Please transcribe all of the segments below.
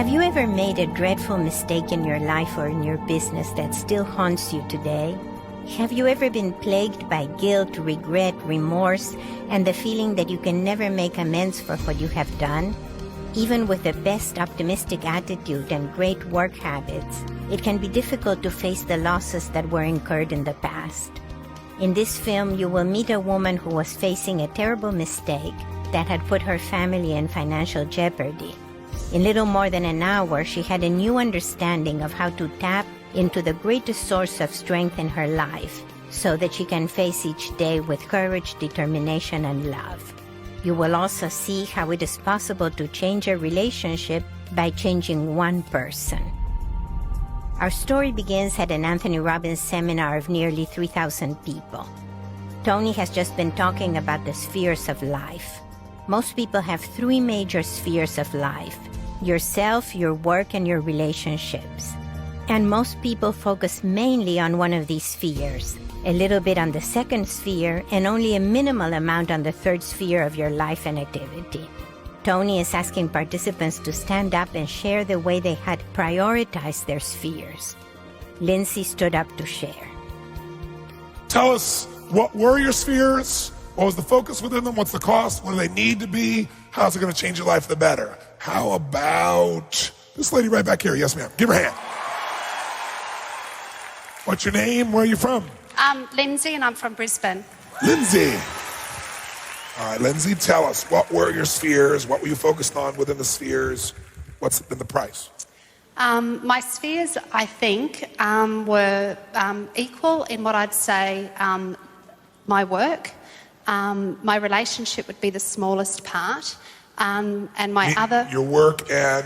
Have you ever made a dreadful mistake in your life or in your business that still haunts you today? Have you ever been plagued by guilt, regret, remorse, and the feeling that you can never make amends for what you have done? Even with the best optimistic attitude and great work habits, it can be difficult to face the losses that were incurred in the past. In this film, you will meet a woman who was facing a terrible mistake that had put her family in financial jeopardy. In little more than an hour, she had a new understanding of how to tap into the greatest source of strength in her life so that she can face each day with courage, determination, and love. You will also see how it is possible to change a relationship by changing one person. Our story begins at an Anthony Robbins seminar of nearly 3,000 people. Tony has just been talking about the spheres of life. Most people have three major spheres of life: yourself, your work, and your relationships. And most people focus mainly on one of these spheres, a little bit on the second sphere, and only a minimal amount on the third sphere of your life and activity. Tony is asking participants to stand up and share the way they had prioritized their spheres. Lindsey stood up to share. Tell us, what were your spheres? What was the focus within them? What's the cost? What do they need to be? How's it going to change your life for the better? How about this lady right back here? Yes, ma'am. Give her a hand. What's your name? Where are you from? Lindsey, and I'm from Brisbane. Lindsey. All right, Lindsey, tell us, what were your spheres? What were you focused on within the spheres? What's been the price? My spheres, I think, were equal in what I'd say my work. My relationship would be the smallest part. And your work and?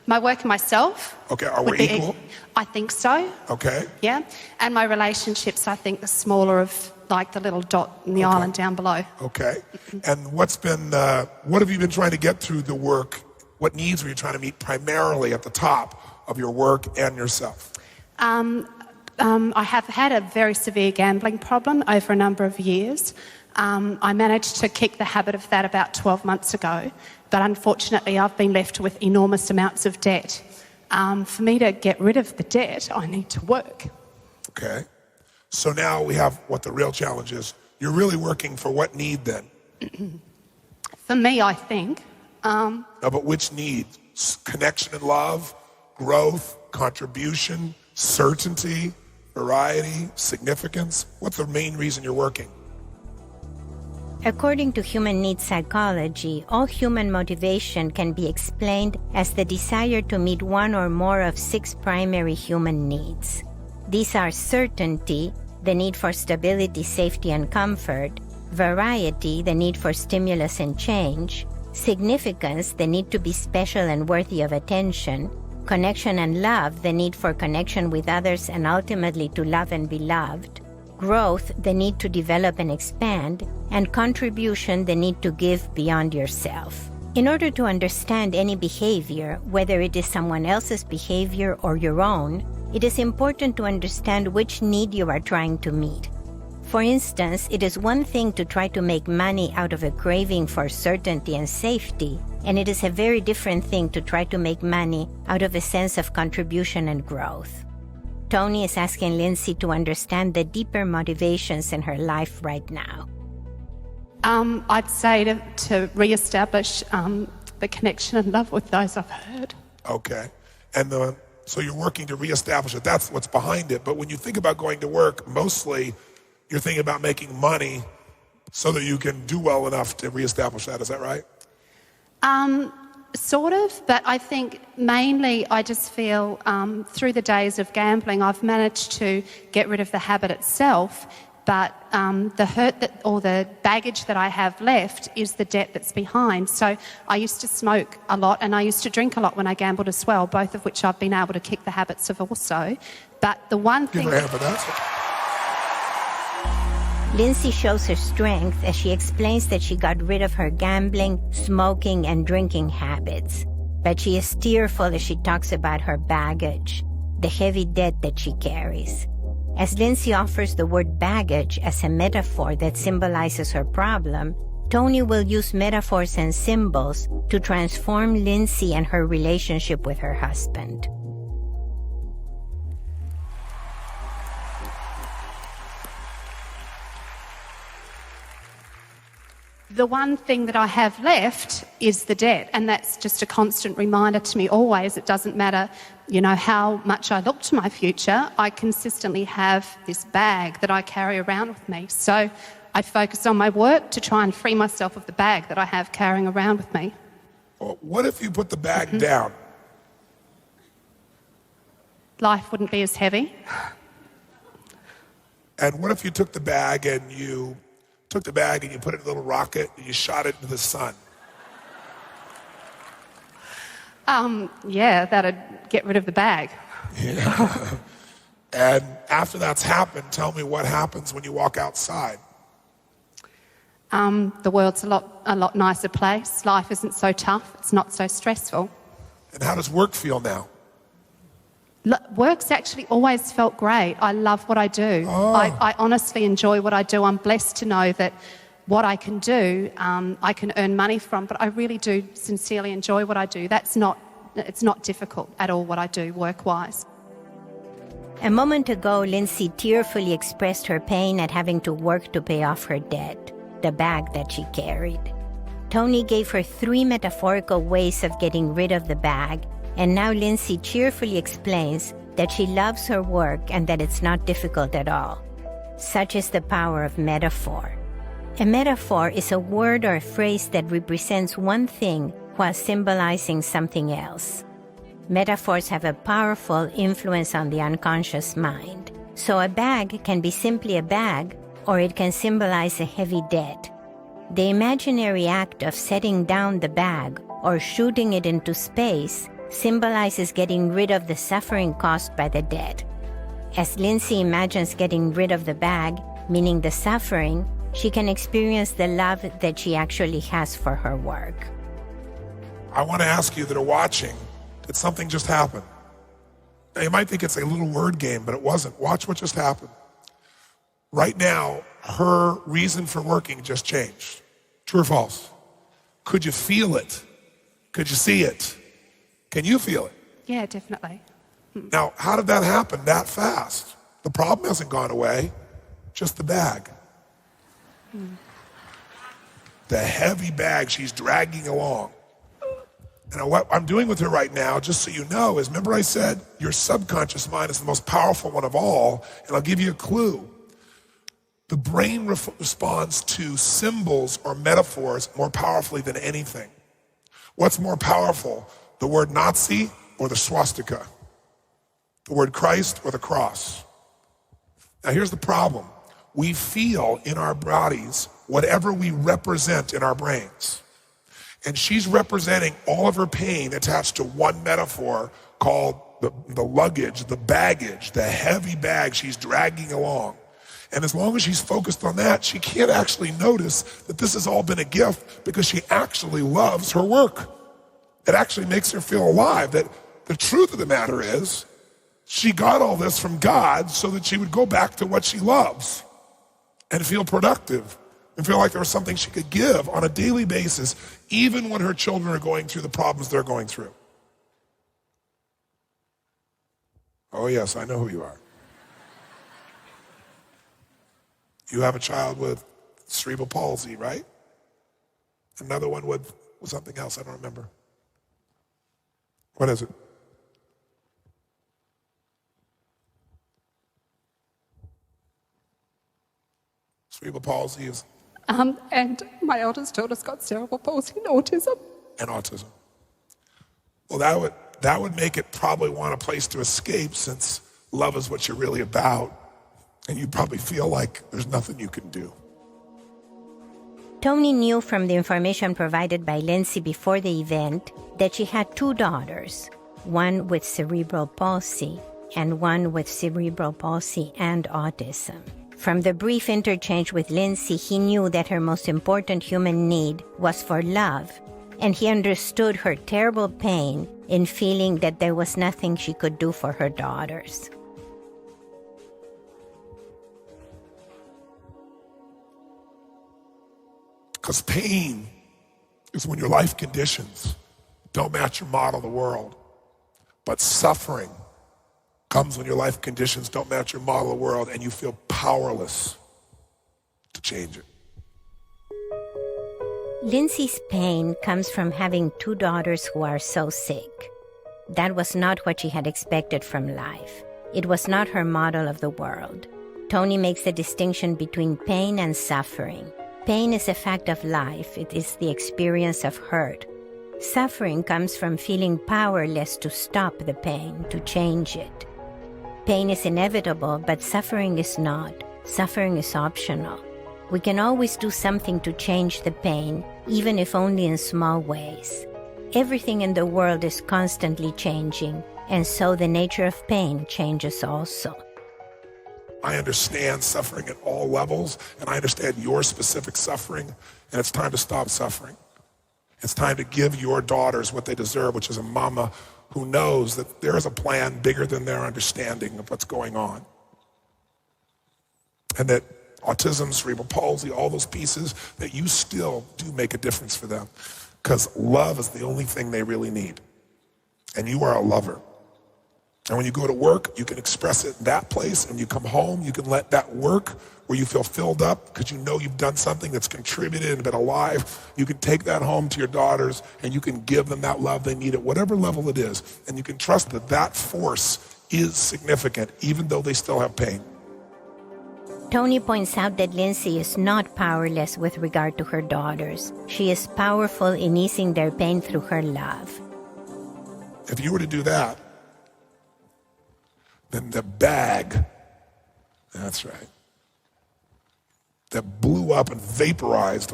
My work and myself. Okay, are we equal? I think so. Okay. Yeah. And my relationships, I think, the smaller of like the little dot in the island down below. Okay. And what have you been trying to get through the work? What needs were you trying to meet primarily at the top of your work and yourself? I have had a very severe gambling problem over a number of years. I managed to kick the habit of that about 12 months ago, but unfortunately I've been left with enormous amounts of debt. For me to get rid of the debt, I need to work. Okay. So now we have what the real challenge is. You're really working for what need then? For me, I think. No, but which need? Connection and love, growth, contribution, certainty, variety, significance? What's the main reason you're working? According to human needs psychology, all human motivation can be explained as the desire to meet one or more of 6 primary human needs. These are certainty, the need for stability, safety, and comfort; variety, the need for stimulus and change; significance, the need to be special and worthy of attention; connection and love, the need for connection with others and ultimately to love and be loved; growth, the need to develop and expand; and contribution, the need to give beyond yourself. In order to understand any behavior, whether it is someone else's behavior or your own, it is important to understand which need you are trying to meet. For instance, it is one thing to try to make money out of a craving for certainty and safety, and it is a very different thing to try to make money out of a sense of contribution and growth. Tony is asking Lindsey to understand the deeper motivations in her life right now. I'd say to reestablish the connection and love with those I've hurt. Okay. And so you're working to reestablish it. That's what's behind it. But when you think about going to work, mostly you're thinking about making money so that you can do well enough to reestablish that. Is that right? Sort of, but I think mainly I just feel through the days of gambling I've managed to get rid of the habit itself, but the hurt or the baggage that I have left is the debt that's behind. So I used to smoke a lot and I used to drink a lot when I gambled as well, both of which I've been able to kick the habits of also. But the one thing... Give her a hand for that. Lindsey shows her strength as she explains that she got rid of her gambling, smoking, and drinking habits. But she is tearful as she talks about her baggage, the heavy debt that she carries. As Lindsey offers the word baggage as a metaphor that symbolizes her problem, Tony will use metaphors and symbols to transform Lindsey and her relationship with her husband. The one thing that I have left is the debt, and that's just a constant reminder to me always. It doesn't matter, how much I look to my future, I consistently have this bag that I carry around with me. So I focus on my work to try and free myself of the bag that I have carrying around with me. Well, what if you put the bag down? Life wouldn't be as heavy. And what if you took the bag and you put it in a little rocket and you shot it into the sun? Yeah, that'd get rid of the bag. Yeah. And after that's happened, tell me what happens when you walk outside. The world's a lot nicer place. Life isn't so tough. It's not so stressful. And how does work feel now? Work's actually always felt great. I love what I do. Oh. I honestly enjoy what I do. I'm blessed to know that what I can do, I can earn money from, but I really do sincerely enjoy what I do. It's not difficult at all what I do work-wise. A moment ago, Lindsey tearfully expressed her pain at having to work to pay off her debt, the bag that she carried. Tony gave her 3 metaphorical ways of getting rid of the bag, and now Lindsey cheerfully explains that she loves her work and that it's not difficult at all. Such is the power of metaphor. A metaphor is a word or a phrase that represents one thing while symbolizing something else. Metaphors have a powerful influence on the unconscious mind. So a bag can be simply a bag, or it can symbolize a heavy debt. The imaginary act of setting down the bag or shooting it into space symbolizes getting rid of the suffering caused by the debt. As Lindsey imagines getting rid of the bag, meaning the suffering, she can experience the love that she actually has for her work. I want to ask you that are watching, did something just happen? Now, you might think it's a little word game, but it wasn't. Watch what just happened. Right now, her reason for working just changed. True or false? Could you feel it? Could you see it? Can you feel it? Yeah, definitely. Now, how did that happen that fast? The problem hasn't gone away, just the bag. The heavy bag she's dragging along. And what I'm doing with her right now, just so you know, is remember I said your subconscious mind is the most powerful one of all, and I'll give you a clue. The brain responds to symbols or metaphors more powerfully than anything. What's more powerful, the word Nazi or the swastika? The word Christ or the cross? Now here's the problem. We feel in our bodies whatever we represent in our brains. And she's representing all of her pain attached to one metaphor called the luggage, the baggage, the heavy bag she's dragging along. And as long as she's focused on that, she can't actually notice that this has all been a gift because she actually loves her work. It actually makes her feel alive. That the truth of the matter is, she got all this from God so that she would go back to what she loves and feel productive and feel like there was something she could give on a daily basis, even when her children are going through the problems they're going through. Oh yes, I know who you are. You have a child with cerebral palsy, right? Another one with something else, I don't remember. What is it? Cerebral palsy is? And my eldest daughter's got cerebral palsy and autism. And autism. Well, that would make it probably want a place to escape, since love is what you're really about. And you probably feel like there's nothing you can do. Tony knew from the information provided by Lindsey before the event that she had 2 daughters, one with cerebral palsy and one with cerebral palsy and autism. From the brief interchange with Lindsey, he knew that her most important human need was for love, and he understood her terrible pain in feeling that there was nothing she could do for her daughters. Because pain is when your life conditions don't match your model of the world. But suffering comes when your life conditions don't match your model of the world and you feel powerless to change it. Lindsey's pain comes from having 2 daughters who are so sick. That was not what she had expected from life. It was not her model of the world. Tony makes a distinction between pain and suffering. Pain is a fact of life. It is the experience of hurt. Suffering comes from feeling powerless to stop the pain, to change it. Pain is inevitable, but suffering is not. Suffering is optional. We can always do something to change the pain, even if only in small ways. Everything in the world is constantly changing, and so the nature of pain changes also. I understand suffering at all levels, and I understand your specific suffering, and it's time to stop suffering. It's time to give your daughters what they deserve, which is a mama who knows that there is a plan bigger than their understanding of what's going on. And that autism, cerebral palsy, all those pieces, that you still do make a difference for them. Because love is the only thing they really need. And you are a lover. And when you go to work, you can express it in that place. And when you come home, you can let that work where you feel filled up because you know you've done something that's contributed and been alive. You can take that home to your daughters and you can give them that love they need at whatever level it is. And you can trust that that force is significant, even though they still have pain. Tony points out that Lindsey is not powerless with regard to her daughters. She is powerful in easing their pain through her love. If you were to do that, then the bag, that's right, that blew up and vaporized,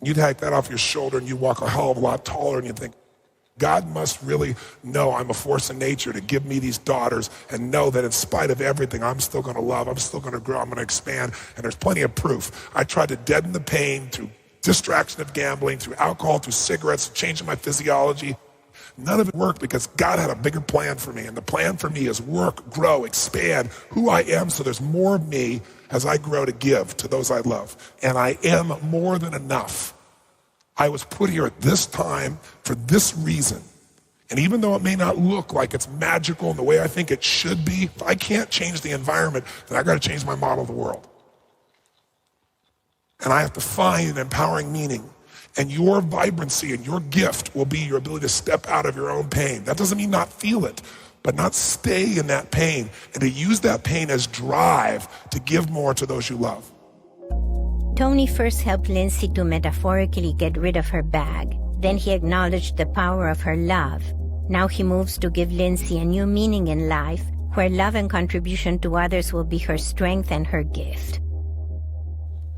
you take that off your shoulder and you walk a hell of a lot taller and you think, God must really know I'm a force in nature to give me these daughters and know that in spite of everything, I'm still going to love, I'm still going to grow, I'm going to expand. And there's plenty of proof. I tried to deaden the pain through distraction of gambling, through alcohol, through cigarettes, changing my physiology. None of it worked because God had a bigger plan for me. And the plan for me is work, grow, expand who I am so there's more of me as I grow to give to those I love. And I am more than enough. I was put here at this time for this reason. And even though it may not look like it's magical in the way I think it should be, if I can't change the environment, then I got to change my model of the world. And I have to find an empowering meaning. And your vibrancy and your gift will be your ability to step out of your own pain. That doesn't mean not feel it, but not stay in that pain and to use that pain as drive to give more to those you love. Tony first helped Lindsey to metaphorically get rid of her bag. Then he acknowledged the power of her love. Now he moves to give Lindsey a new meaning in life, where love and contribution to others will be her strength and her gift.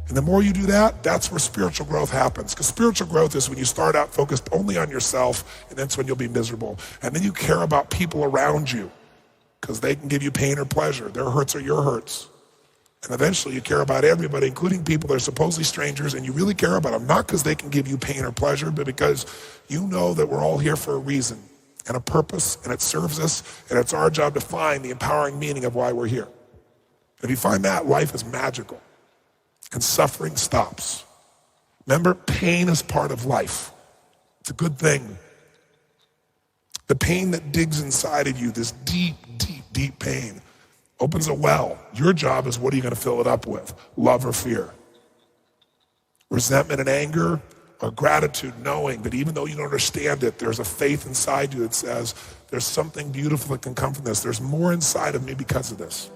And the more you do that, that's where spiritual growth happens. Because spiritual growth is when you start out focused only on yourself, and that's when you'll be miserable. And then you care about people around you, because they can give you pain or pleasure. Their hurts are your hurts. And eventually you care about everybody, including people that are supposedly strangers, and you really care about them, not because they can give you pain or pleasure, but because you know that we're all here for a reason and a purpose, and it serves us, and it's our job to find the empowering meaning of why we're here. And if you find that, life is magical. And suffering stops. Remember, pain is part of life. It's a good thing. The pain that digs inside of you, this deep, deep, deep pain, opens a well. Your job is, what are you going to fill it up with? Love or fear? Resentment and anger, or gratitude, knowing that even though you don't understand it, there's a faith inside you that says, there's something beautiful that can come from this. There's more inside of me because of this.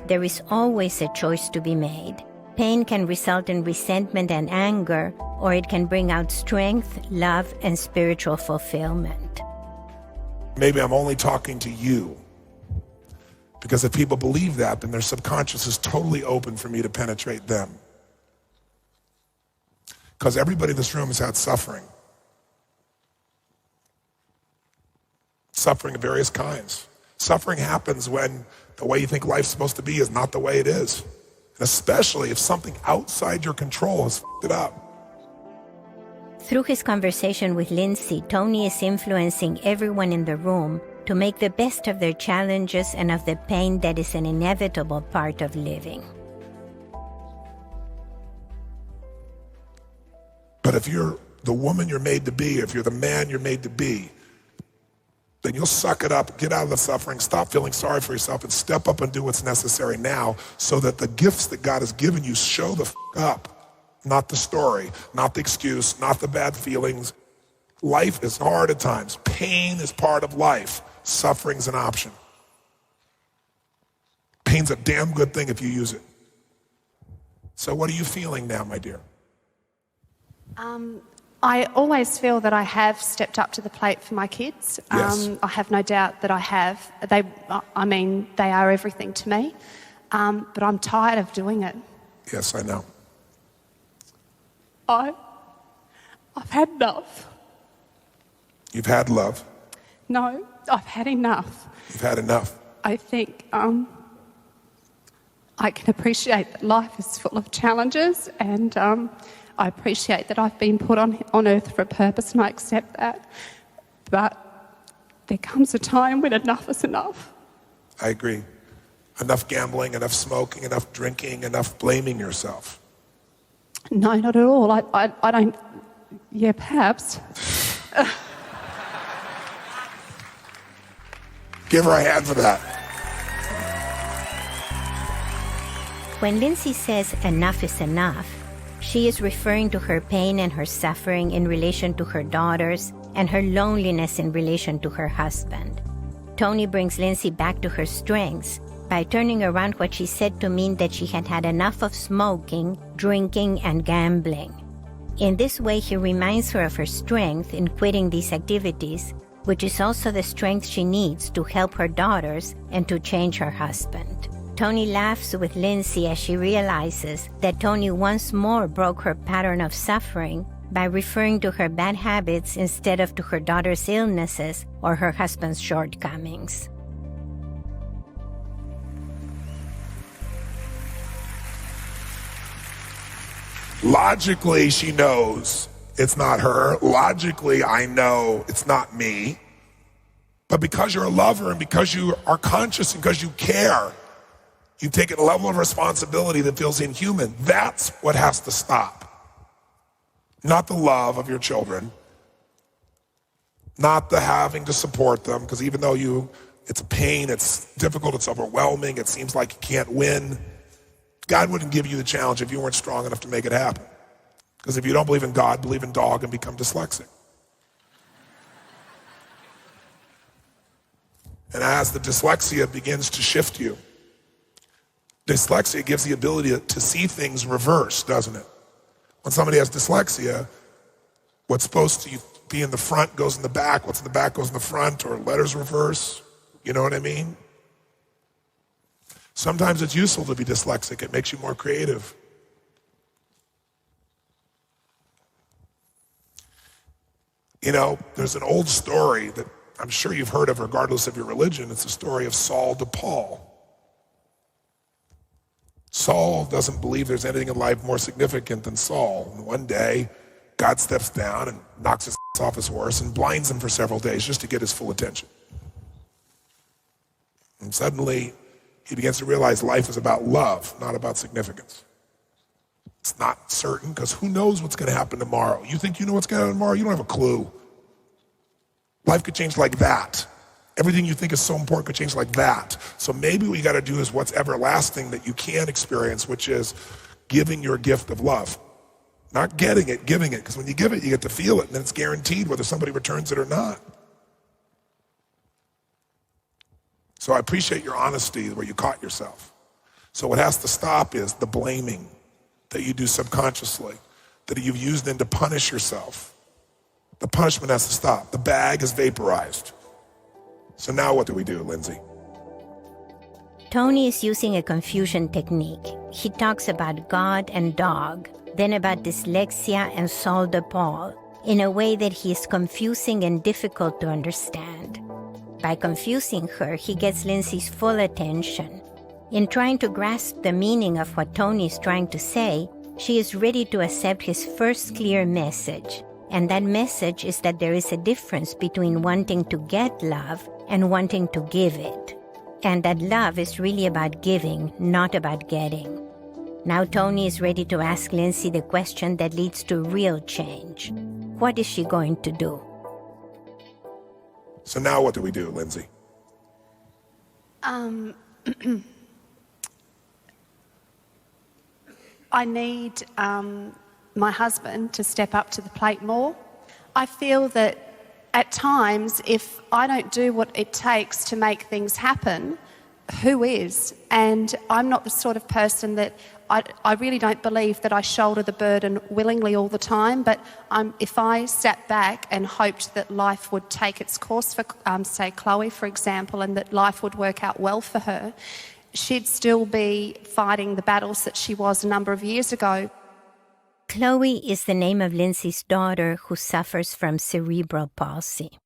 There is always a choice to be made. Pain can result in resentment and anger, or it can bring out strength, love, and spiritual fulfillment. Maybe I'm only talking to you, because if people believe that, then their subconscious is totally open for me to penetrate them. Because everybody in this room has had suffering. Suffering of various kinds. Suffering happens when the way you think life's supposed to be is not the way it is. And especially if something outside your control has f***ed it up. Through his conversation with Lindsey, Tony is influencing everyone in the room to make the best of their challenges and of the pain that is an inevitable part of living. But if you're the woman you're made to be, if you're the man you're made to be, then you'll suck it up, get out of the suffering, stop feeling sorry for yourself, and step up and do what's necessary now so that the gifts that God has given you show the up. Not the story, not the excuse, not the bad feelings. Life is hard at times. Pain is part of life. Suffering's an option. Pain's a damn good thing if you use it. So what are you feeling now, my dear? I always feel that I have stepped up to the plate for my kids. Yes. I have no doubt that I have. They are everything to me. But I'm tired of doing it. Yes, I know. I've had enough. You've had love. No, I've had enough. You've had enough. I think I can appreciate that life is full of challenges, and I appreciate that I've been put on earth for a purpose, and I accept that. But there comes a time when enough is enough. I agree. Enough gambling, enough smoking, enough drinking, enough blaming yourself. No, not at all. I don't... Yeah, perhaps. Give her a hand for that. When Lindsey says enough is enough, she is referring to her pain and her suffering in relation to her daughters and her loneliness in relation to her husband. Tony brings Lindsey back to her strengths by turning around what she said to mean that she had had enough of smoking, drinking, and gambling. In this way, he reminds her of her strength in quitting these activities, which is also the strength she needs to help her daughters and to change her husband. Tony laughs with Lindsey as she realizes that Tony once more broke her pattern of suffering by referring to her bad habits instead of to her daughter's illnesses or her husband's shortcomings. Logically, she knows it's not her. Logically, I know it's not me. But because you're a lover and because you are conscious and because you care, you've taken a level of responsibility that feels inhuman. That's what has to stop. Not the love of your children. Not the having to support them, because even though it's a pain, it's difficult, it's overwhelming, it seems like you can't win. God wouldn't give you the challenge if you weren't strong enough to make it happen. Because if you don't believe in God, believe in dog and become dyslexic. And as the dyslexia begins to shift you, dyslexia gives the ability to see things reversed, doesn't it? When somebody has dyslexia, what's supposed to be in the front goes in the back, what's in the back goes in the front, or letters reverse. You know what I mean? Sometimes it's useful to be dyslexic. It makes you more creative. You know, there's an old story that I'm sure you've heard of regardless of your religion. It's the story of Saul to Paul. Saul doesn't believe there's anything in life more significant than Saul. And one day, God steps down and knocks his off his horse and blinds him for several days just to get his full attention. And suddenly, he begins to realize life is about love, not about significance. It's not certain, because who knows what's going to happen tomorrow? You think you know what's going to happen tomorrow? You don't have a clue. Life could change like that. Everything you think is so important could change like that. So maybe what you got to do is what's everlasting that you can experience, which is giving your gift of love. Not getting it, giving it. Because when you give it, you get to feel it, and then it's guaranteed whether somebody returns it or not. So I appreciate your honesty where you caught yourself. So what has to stop is the blaming that you do subconsciously, that you've used then to punish yourself. The punishment has to stop. The bag is vaporized. So now what do we do, Lindsey? Tony is using a confusion technique. He talks about God and dog, then about dyslexia and Saul de Paul, in a way that he is confusing and difficult to understand. By confusing her, he gets Lindsey's full attention. In trying to grasp the meaning of what Tony is trying to say, she is ready to accept his first clear message. And that message is that there is a difference between wanting to get love and wanting to give it. And that love is really about giving, not about getting. Now Tony is ready to ask Lindsey the question that leads to real change. What is she going to do? So now what do we do, Lindsey? I need my husband to step up to the plate more. I feel that at times, if I don't do what it takes to make things happen, who is? And I'm not the sort of person that I really don't believe that I shoulder the burden willingly all the time, but if I sat back and hoped that life would take its course for, say, Chloe, for example, and that life would work out well for her, she'd still be fighting the battles that she was a number of years ago. Chloe is the name of Lindsey's daughter who suffers from cerebral palsy.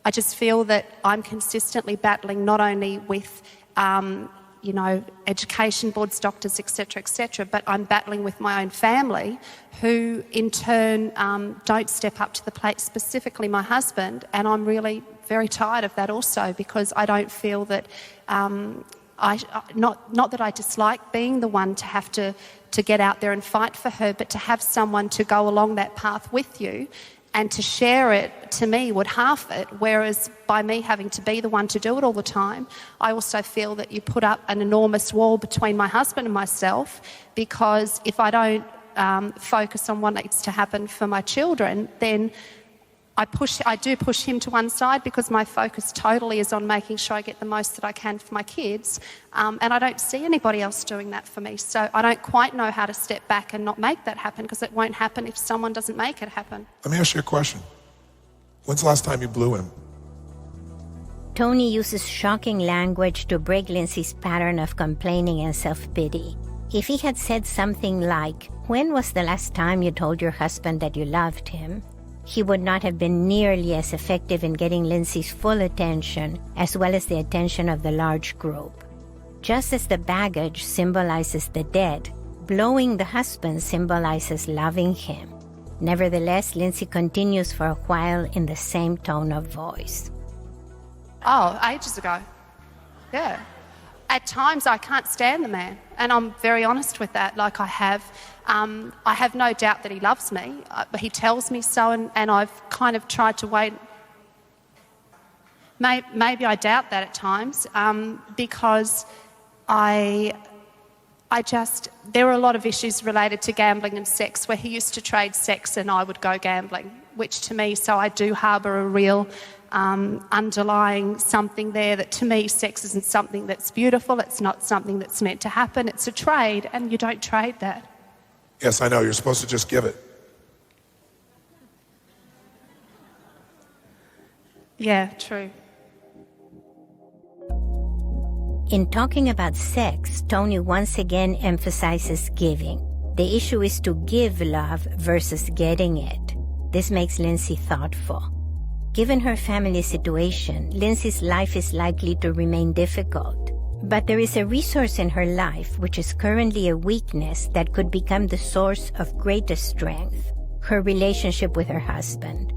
I just feel that I'm consistently battling not only with education boards, doctors, etc., but I'm battling with my own family who in turn don't step up to the plate, specifically my husband, and I'm really very tired of that also because I don't feel that, not that I dislike being the one to have to get out there and fight for her, but to have someone to go along that path with you and to share it, to me, would half it, whereas by me having to be the one to do it all the time, I also feel that you put up an enormous wall between my husband and myself, because if I don't focus on what needs to happen for my children, then I do push him to one side because my focus totally is on making sure I get the most that I can for my kids, and I don't see anybody else doing that for me. So I don't quite know how to step back and not make that happen, because it won't happen if someone doesn't make it happen. Let me ask you a question. When's the last time you blew him? Tony uses shocking language to break Lindsey's pattern of complaining and self-pity. If he had said something like, "When was the last time you told your husband that you loved him?" he would not have been nearly as effective in getting Lindsey's full attention, as well as the attention of the large group. Just as the baggage symbolizes the dead, blowing the husband symbolizes loving him. Nevertheless, Lindsey continues for a while in the same tone of voice. Oh, ages ago. Yeah. At times I can't stand the man, and I'm very honest with that. Like I have no doubt that he loves me, but he tells me so, and I've kind of tried to wait. Maybe I doubt that at times, because there were a lot of issues related to gambling and sex where he used to trade sex and I would go gambling, which to me, so I do harbour a real underlying something there that to me sex isn't something that's beautiful, it's not something that's meant to happen, it's a trade, and you don't trade that. Yes, I know, you're supposed to just give it. Yeah, true. In talking about sex, Tony once again emphasizes giving. The issue is to give love versus getting it. This makes Lindsey thoughtful. Given her family situation, Lindsey's life is likely to remain difficult. But there is a resource in her life which is currently a weakness that could become the source of greatest strength: her relationship with her husband.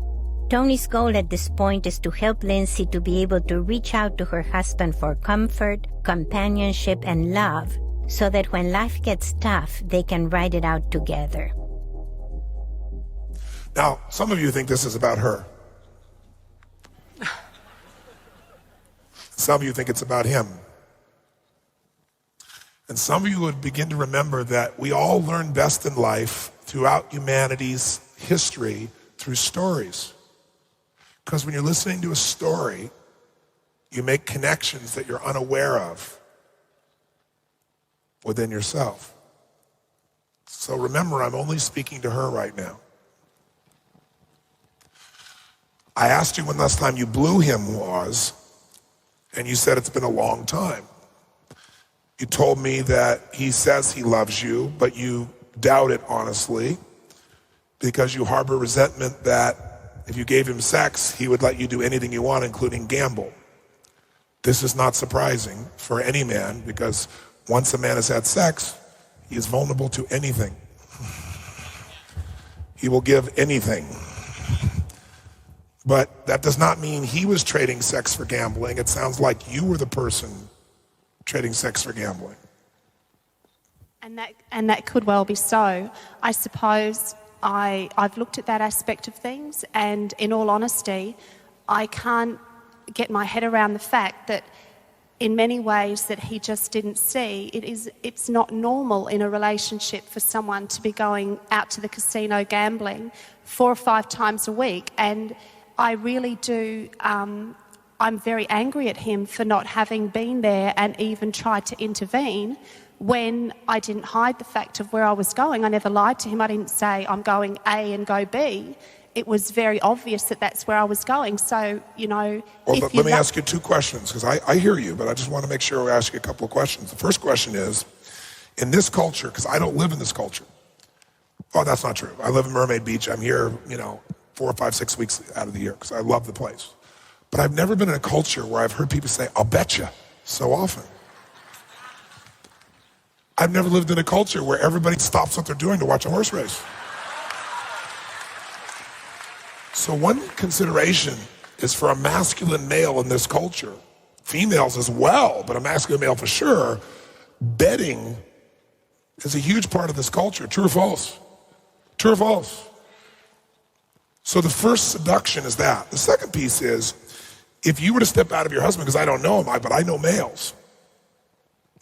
Tony's goal at this point is to help Lindsey to be able to reach out to her husband for comfort, companionship, and love, so that when life gets tough, they can ride it out together. Now, some of you think this is about her. Some of you think it's about him. And some of you would begin to remember that we all learn best in life throughout humanity's history through stories. Because when you're listening to a story, you make connections that you're unaware of within yourself. So remember, I'm only speaking to her right now. I asked you when last time you blew him was, and you said it's been a long time. You told me that he says he loves you, but you doubt it honestly, because you harbor resentment that if you gave him sex, he would let you do anything you want, including gamble. This is not surprising for any man, because once a man has had sex, he is vulnerable to anything. He will give anything. But that does not mean he was trading sex for gambling. It sounds like you were the person trading sex for gambling. And that could well be so. I suppose I've looked at that aspect of things, and in all honesty, I can't get my head around the fact that in many ways that he just didn't see, it's not normal in a relationship for someone to be going out to the casino gambling 4 or 5 times a week. And I really do, I'm very angry at him for not having been there and even tried to intervene when I didn't hide the fact of where I was going. I never lied to him. I didn't say I'm going A and go B. It was very obvious that that's where I was going. So, you know... Well, let me ask you 2 questions, because I hear you, but I just want to make sure I ask you a couple of questions. The first question is, in this culture, because I don't live in this culture. Oh, that's not true. I live in Mermaid Beach. I'm here, 4, 5, 6 weeks out of the year, because I love the place. But I've never been in a culture where I've heard people say, I'll bet you, so often. I've never lived in a culture where everybody stops what they're doing to watch a horse race. So one consideration is for a masculine male in this culture, females as well, but a masculine male for sure, betting is a huge part of this culture. True or false? True or false? So the first seduction is that. The second piece is, if you were to step out of your husband, because I don't know him, but I know males.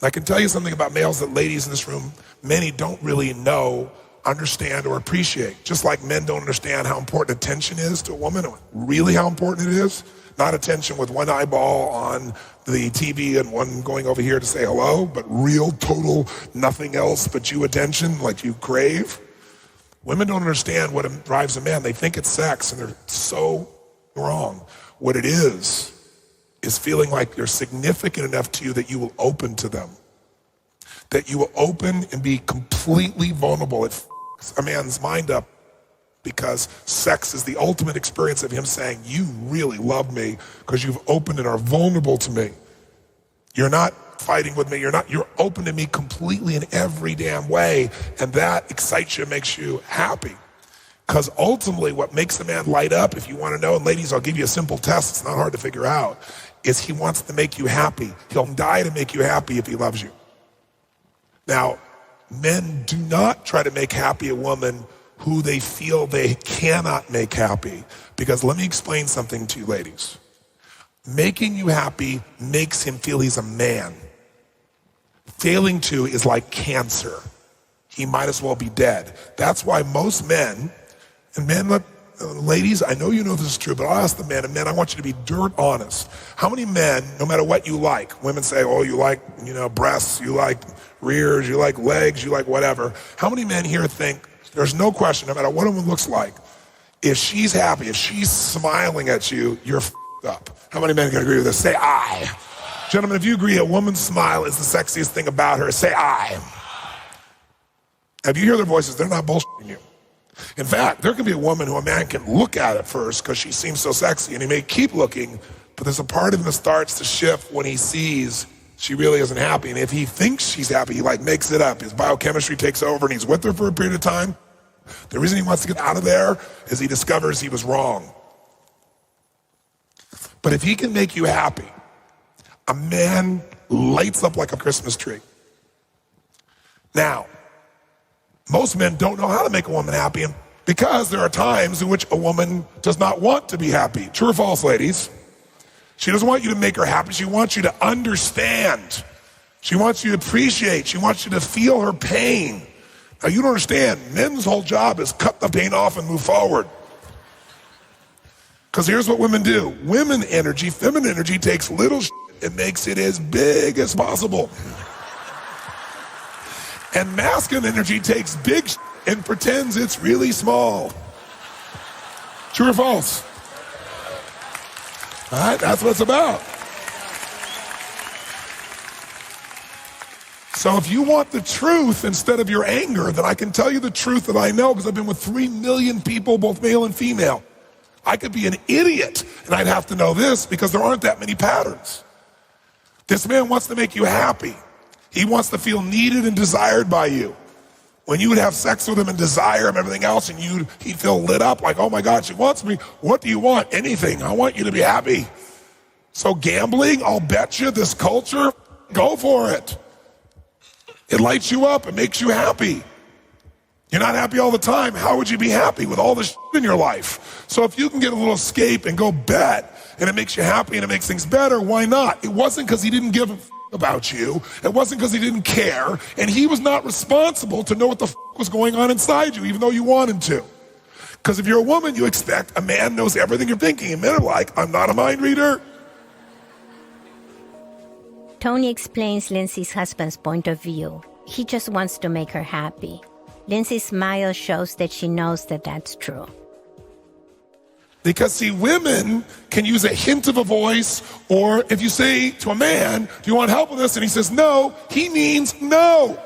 I can tell you something about males that ladies in this room, many don't really know, understand, or appreciate. Just like men don't understand how important attention is to a woman, or really how important it is. Not attention with one eyeball on the TV and one going over here to say hello, but real, total, nothing else but you attention like you crave. Women don't understand what drives a man. They think it's sex, and they're so wrong. What it is feeling like they're significant enough to you that you will open to them. That you will open and be completely vulnerable. It f***s a man's mind up, because sex is the ultimate experience of him saying, you really love me because you've opened and are vulnerable to me. You're not fighting with me. You're open to me completely in every damn way. And that excites you, makes you happy. Because ultimately what makes a man light up, if you want to know, and ladies, I'll give you a simple test, it's not hard to figure out, is he wants to make you happy. He'll die to make you happy if he loves you. Now, men do not try to make happy a woman who they feel they cannot make happy. Because let me explain something to you ladies. Making you happy makes him feel he's a man. Failing to is like cancer. He might as well be dead. That's why most men, and men, ladies, I know you know this is true, but I'll ask the men, and men, I want you to be dirt honest. How many men, no matter what you like, women say, oh, you like, breasts, you like rears, you like legs, you like whatever. How many men here think, there's no question, no matter what a woman looks like, if she's happy, if she's smiling at you, you're f***ed up. How many men can agree with this? Say aye. Gentlemen, if you agree a woman's smile is the sexiest thing about her, say aye. If you hear their voices, they're not bullshitting you. In fact, there can be a woman who a man can look at first because she seems so sexy, and he may keep looking, but there's a part of him that starts to shift when he sees she really isn't happy. And if he thinks she's happy, he makes it up. His biochemistry takes over and he's with her for a period of time. The reason he wants to get out of there is he discovers he was wrong. But if he can make you happy, a man lights up like a Christmas tree. Now, most men don't know how to make a woman happy because there are times in which a woman does not want to be happy. True or false, ladies? She doesn't want you to make her happy. She wants you to understand. She wants you to appreciate. She wants you to feel her pain. Now, you don't understand. Men's whole job is cut the pain off and move forward. Because here's what women do. Women energy, feminine energy, takes little shit and makes it as big as possible. And masculine energy takes big shit and pretends it's really small. True or false? All right, that's what it's about. So if you want the truth instead of your anger, then I can tell you the truth that I know because I've been with 3 million people, both male and female. I could be an idiot, and I'd have to know this because there aren't that many patterns. This man wants to make you happy. He wants to feel needed and desired by you. When you would have sex with him and desire him and everything else, and he'd feel lit up like, oh my God, she wants me. What do you want? Anything. I want you to be happy. So gambling, I'll bet you, this culture, go for it. It lights you up. It makes you happy. You're not happy all the time. How would you be happy with all this in your life? So if you can get a little escape and go bet, and it makes you happy and it makes things better, why not? It wasn't because he didn't give a about you. It wasn't because he didn't care. And he was not responsible to know what the was going on inside you, even though you want him to. Because if you're a woman, you expect a man knows everything you're thinking. And men are like, I'm not a mind reader. Tony explains Lindsey's husband's point of view. He just wants to make her happy. Lindsey's smile shows that she knows that that's true. Because see, women can use a hint of a voice, or if you say to a man, do you want help with this? And he says no, he means no.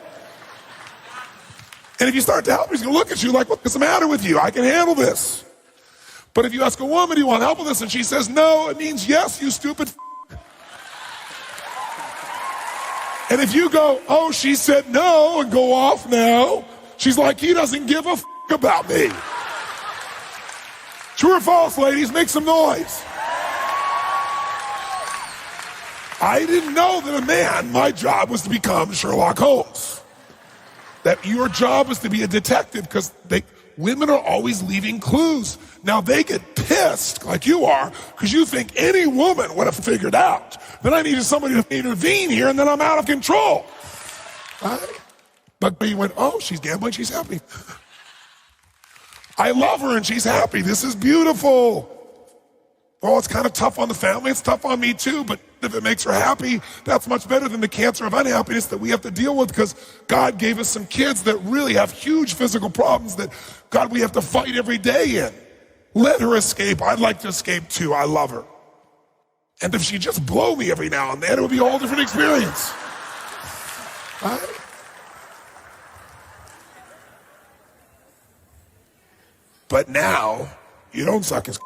And if you start to help, he's gonna look at you like, what's the matter with you? I can handle this. But if you ask a woman, do you want help with this? And she says no, it means yes, you stupid And if you go, oh, she said no, and go off now, she's like, he doesn't give a about me. True or false, ladies? Make some noise. I didn't know that a man, my job was to become Sherlock Holmes. That your job was to be a detective, because women are always leaving clues. Now they get pissed, like you are, because you think any woman would have figured out that I needed somebody to intervene here, and then I'm out of control. Right? But you went, oh, she's gambling, she's happy. I love her and she's happy. This is beautiful. Oh, it's kind of tough on the family. It's tough on me too, but if it makes her happy, that's much better than the cancer of unhappiness that we have to deal with, because God gave us some kids that really have huge physical problems that, God, we have to fight every day in. Let her escape. I'd like to escape too. I love her. And if she just blow me every now and then, it would be a whole different experience. Right? But now, you don't suck his.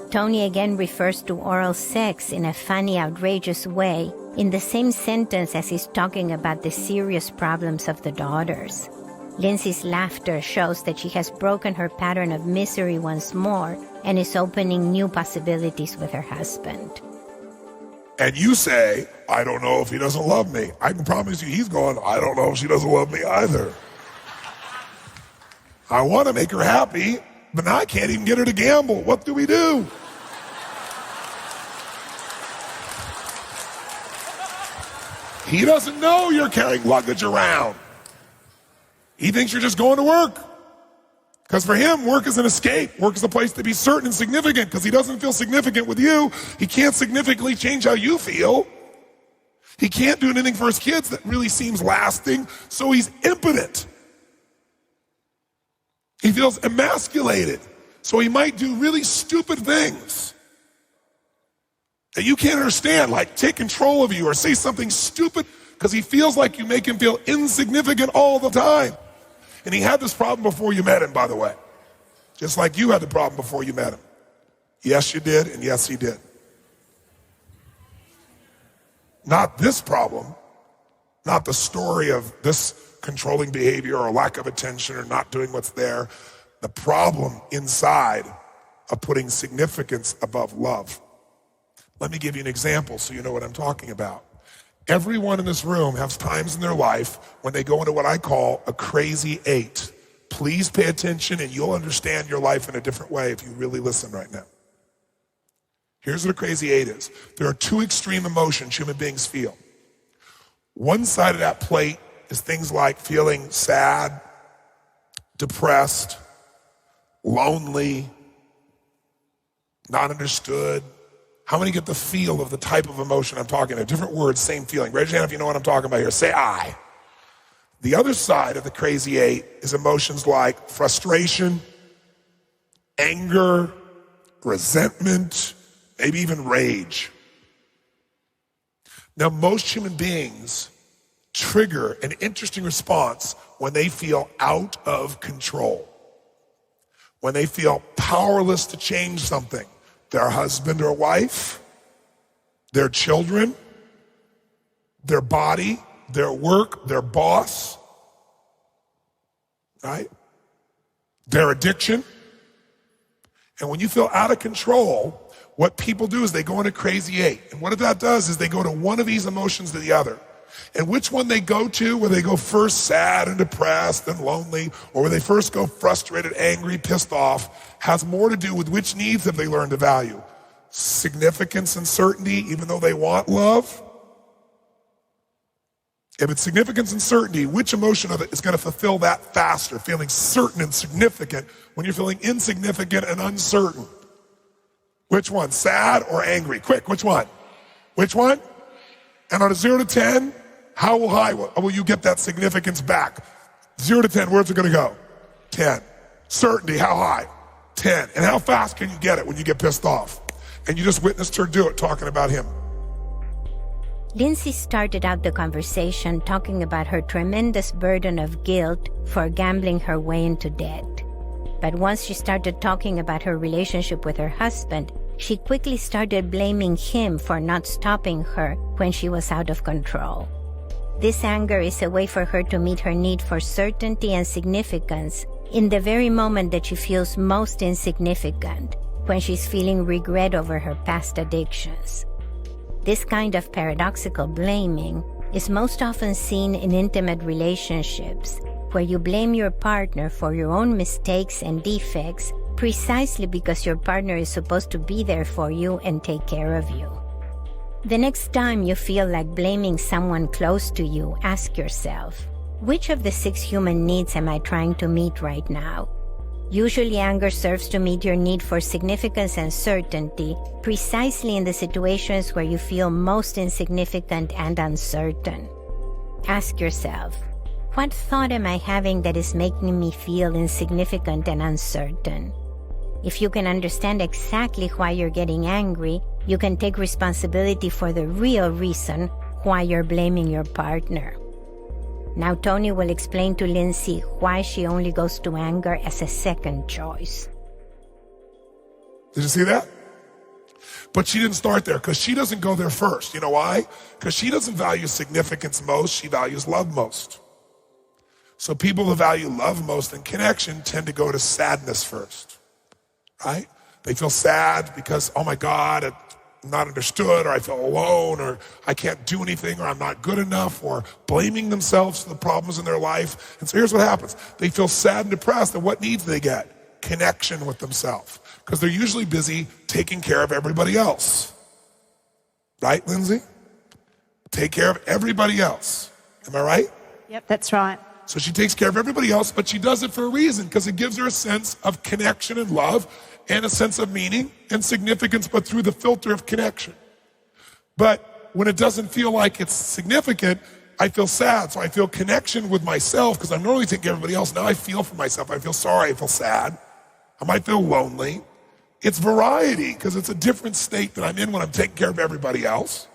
Tony again refers to oral sex in a funny, outrageous way, in the same sentence as he's talking about the serious problems of the daughters. Lindsey's laughter shows that she has broken her pattern of misery once more and is opening new possibilities with her husband. And you say, I don't know if he doesn't love me. I can promise you he's going, I don't know if she doesn't love me either. I want to make her happy, but now I can't even get her to gamble. What do we do? He doesn't know you're carrying luggage around. He thinks you're just going to work. Because for him, work is an escape. Work is a place to be certain and significant, because he doesn't feel significant with you. He can't significantly change how you feel. He can't do anything for his kids that really seems lasting, so he's impotent. He feels emasculated, so he might do really stupid things that you can't understand, like take control of you or say something stupid, because he feels like you make him feel insignificant all the time. And he had this problem before you met him, by the way. Just like you had the problem before you met him. Yes, you did, and yes, he did. Not this problem, not the story of this controlling behavior or lack of attention or not doing what's there. The problem inside of putting significance above love. Let me give you an example so you know what I'm talking about. Everyone in this room has times in their life when they go into what I call a crazy 8. Please pay attention and you'll understand your life in a different way if you really listen right now. Here's what a crazy 8 is. There are 2 extreme emotions human beings feel. One side of that plate is things like feeling sad, depressed, lonely, not understood. How many get the feel of the type of emotion I'm talking about? Different words, same feeling. Raise your hand if you know what I'm talking about here. Say I. The other side of the crazy 8 is emotions like frustration, anger, resentment, maybe even rage. Now, most human beings trigger an interesting response when they feel out of control. When they feel powerless to change something. Their husband or wife, their children, their body, their work, their boss, right? Their addiction. And when you feel out of control, what people do is they go into crazy 8. And what that does is they go to one of these emotions to the other. And which one they go to, where they go first sad and depressed and lonely, or where they first go frustrated, angry, pissed off, has more to do with which needs have they learned to value. Significance and certainty, even though they want love. If it's significance and certainty, which emotion of it is going to fulfill that faster? Feeling certain and significant when you're feeling insignificant and uncertain. Which one? Sad or angry? Quick, which one? Which one? And on a 0 to 10, how high will you get that significance back? 0 to 10, where's it going to go? 10. Certainty, how high? 10. And how fast can you get it when you get pissed off? And you just witnessed her do it, talking about him. Lindsey started out the conversation talking about her tremendous burden of guilt for gambling her way into debt. But once she started talking about her relationship with her husband, she quickly started blaming him for not stopping her when she was out of control. This anger is a way for her to meet her need for certainty and significance in the very moment that she feels most insignificant, when she's feeling regret over her past addictions. This kind of paradoxical blaming is most often seen in intimate relationships, where you blame your partner for your own mistakes and defects precisely because your partner is supposed to be there for you and take care of you. The next time you feel like blaming someone close to you, ask yourself, which of the 6 human needs am I trying to meet right now? Usually anger serves to meet your need for significance and certainty precisely in the situations where you feel most insignificant and uncertain. Ask yourself, what thought am I having that is making me feel insignificant and uncertain? If you can understand exactly why you're getting angry, you can take responsibility for the real reason why you're blaming your partner. Now Tony will explain to Lindsey why she only goes to anger as a second choice. Did you see that? But she didn't start there because she doesn't go there first. You know why? Because she doesn't value significance most, she values love most. So people who value love most and connection tend to go to sadness first, right? They feel sad because, oh my God, I'm not understood, or I feel alone, or I can't do anything, or I'm not good enough, or blaming themselves for the problems in their life. And so here's what happens. They feel sad and depressed, and what needs they get? Connection with themselves. Because they're usually busy taking care of everybody else. Right, Lindsey? Take care of everybody else. Am I right? Yep, that's right. So she takes care of everybody else, but she does it for a reason, because it gives her a sense of connection and love, and a sense of meaning and significance, but through the filter of connection. But when it doesn't feel like it's significant, I feel sad. So I feel connection with myself, because I'm normally taking care of everybody else. Now I feel for myself. I feel sorry. I feel sad. I might feel lonely. It's variety, because it's a different state that I'm in when I'm taking care of everybody else.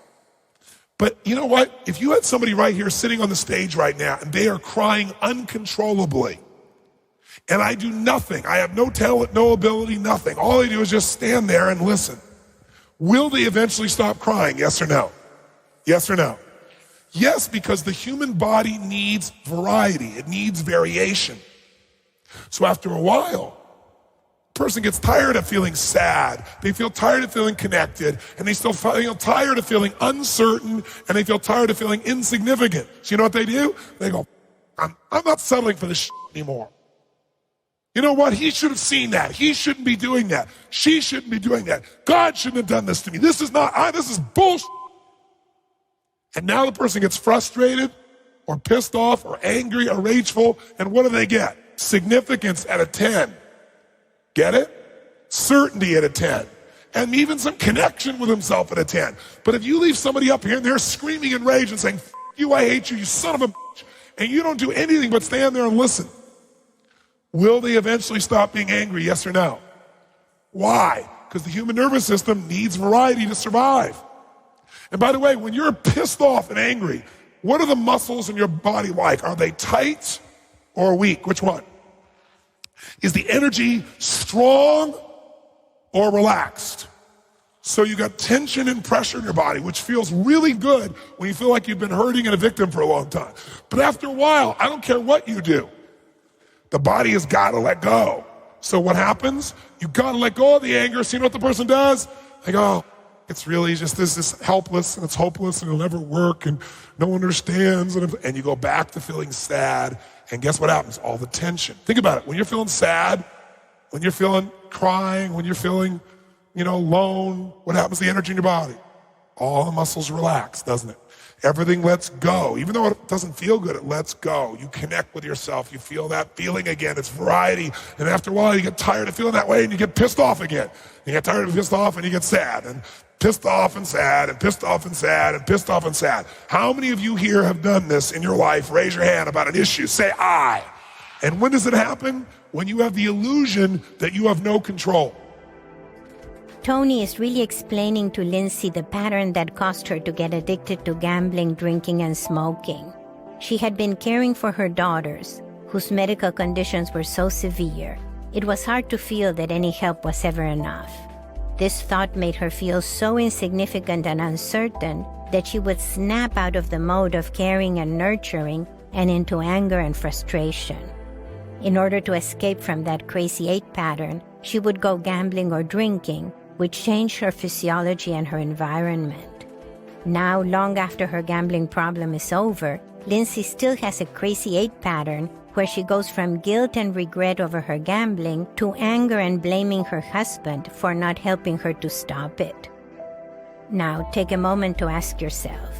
But you know what? If you had somebody right here sitting on the stage right now, and they are crying uncontrollably, and I do nothing, I have no talent, no ability, nothing. All I do is just stand there and listen. Will they eventually stop crying? Yes or no? Yes or no? Yes, because the human body needs variety. It needs variation. So after a while, a person gets tired of feeling sad. They feel tired of feeling connected, and they still feel tired of feeling uncertain, and they feel tired of feeling insignificant. So you know what they do? They go, I'm not settling for this shit anymore. You know what? He should have seen that. He shouldn't be doing that. She shouldn't be doing that. God shouldn't have done this to me. This is bullshit. And now the person gets frustrated or pissed off or angry or rageful. And what do they get? Significance at a 10. Get it? Certainty at a 10. And even some connection with himself at a 10. But if you leave somebody up here and they're screaming in rage and saying, F you, I hate you, you son of a bitch, and you don't do anything but stand there and listen, will they eventually stop being angry, yes or no? Why? Because the human nervous system needs variety to survive. And by the way, when you're pissed off and angry, what are the muscles in your body like? Are they tight or weak? Which one? Is the energy strong or relaxed? So you got tension and pressure in your body, which feels really good when you feel like you've been hurting and a victim for a long time. But after a while, I don't care what you do, the body has got to let go. So what happens? You got to let go of the anger. So you know what the person does? They go, It's really just this helpless and it's hopeless and it'll never work and no one understands. And you go back to feeling sad. And guess what happens? All the tension. Think about it. When you're feeling sad, when you're feeling crying, when you're feeling, alone, what happens to the energy in your body? All the muscles relax, doesn't it? Everything lets go. Even though it doesn't feel good, it lets go. You connect with yourself. You feel that feeling again. It's variety. And after a while, you get tired of feeling that way and you get pissed off again. You get tired of pissed off and you get sad. And pissed off and sad and pissed off and sad and pissed off and sad. How many of you here have done this in your life? Raise your hand about an issue. Say I. And when does it happen? When you have the illusion that you have no control. Tony is really explaining to Lindsey the pattern that caused her to get addicted to gambling, drinking, and smoking. She had been caring for her daughters, whose medical conditions were so severe. It was hard to feel that any help was ever enough. This thought made her feel so insignificant and uncertain that she would snap out of the mode of caring and nurturing and into anger and frustration. In order to escape from that crazy 8 pattern, she would go gambling or drinking, which changed her physiology and her environment. Now, long after her gambling problem is over, Lindsey still has a crazy 8 pattern where she goes from guilt and regret over her gambling to anger and blaming her husband for not helping her to stop it. Now, take a moment to ask yourself,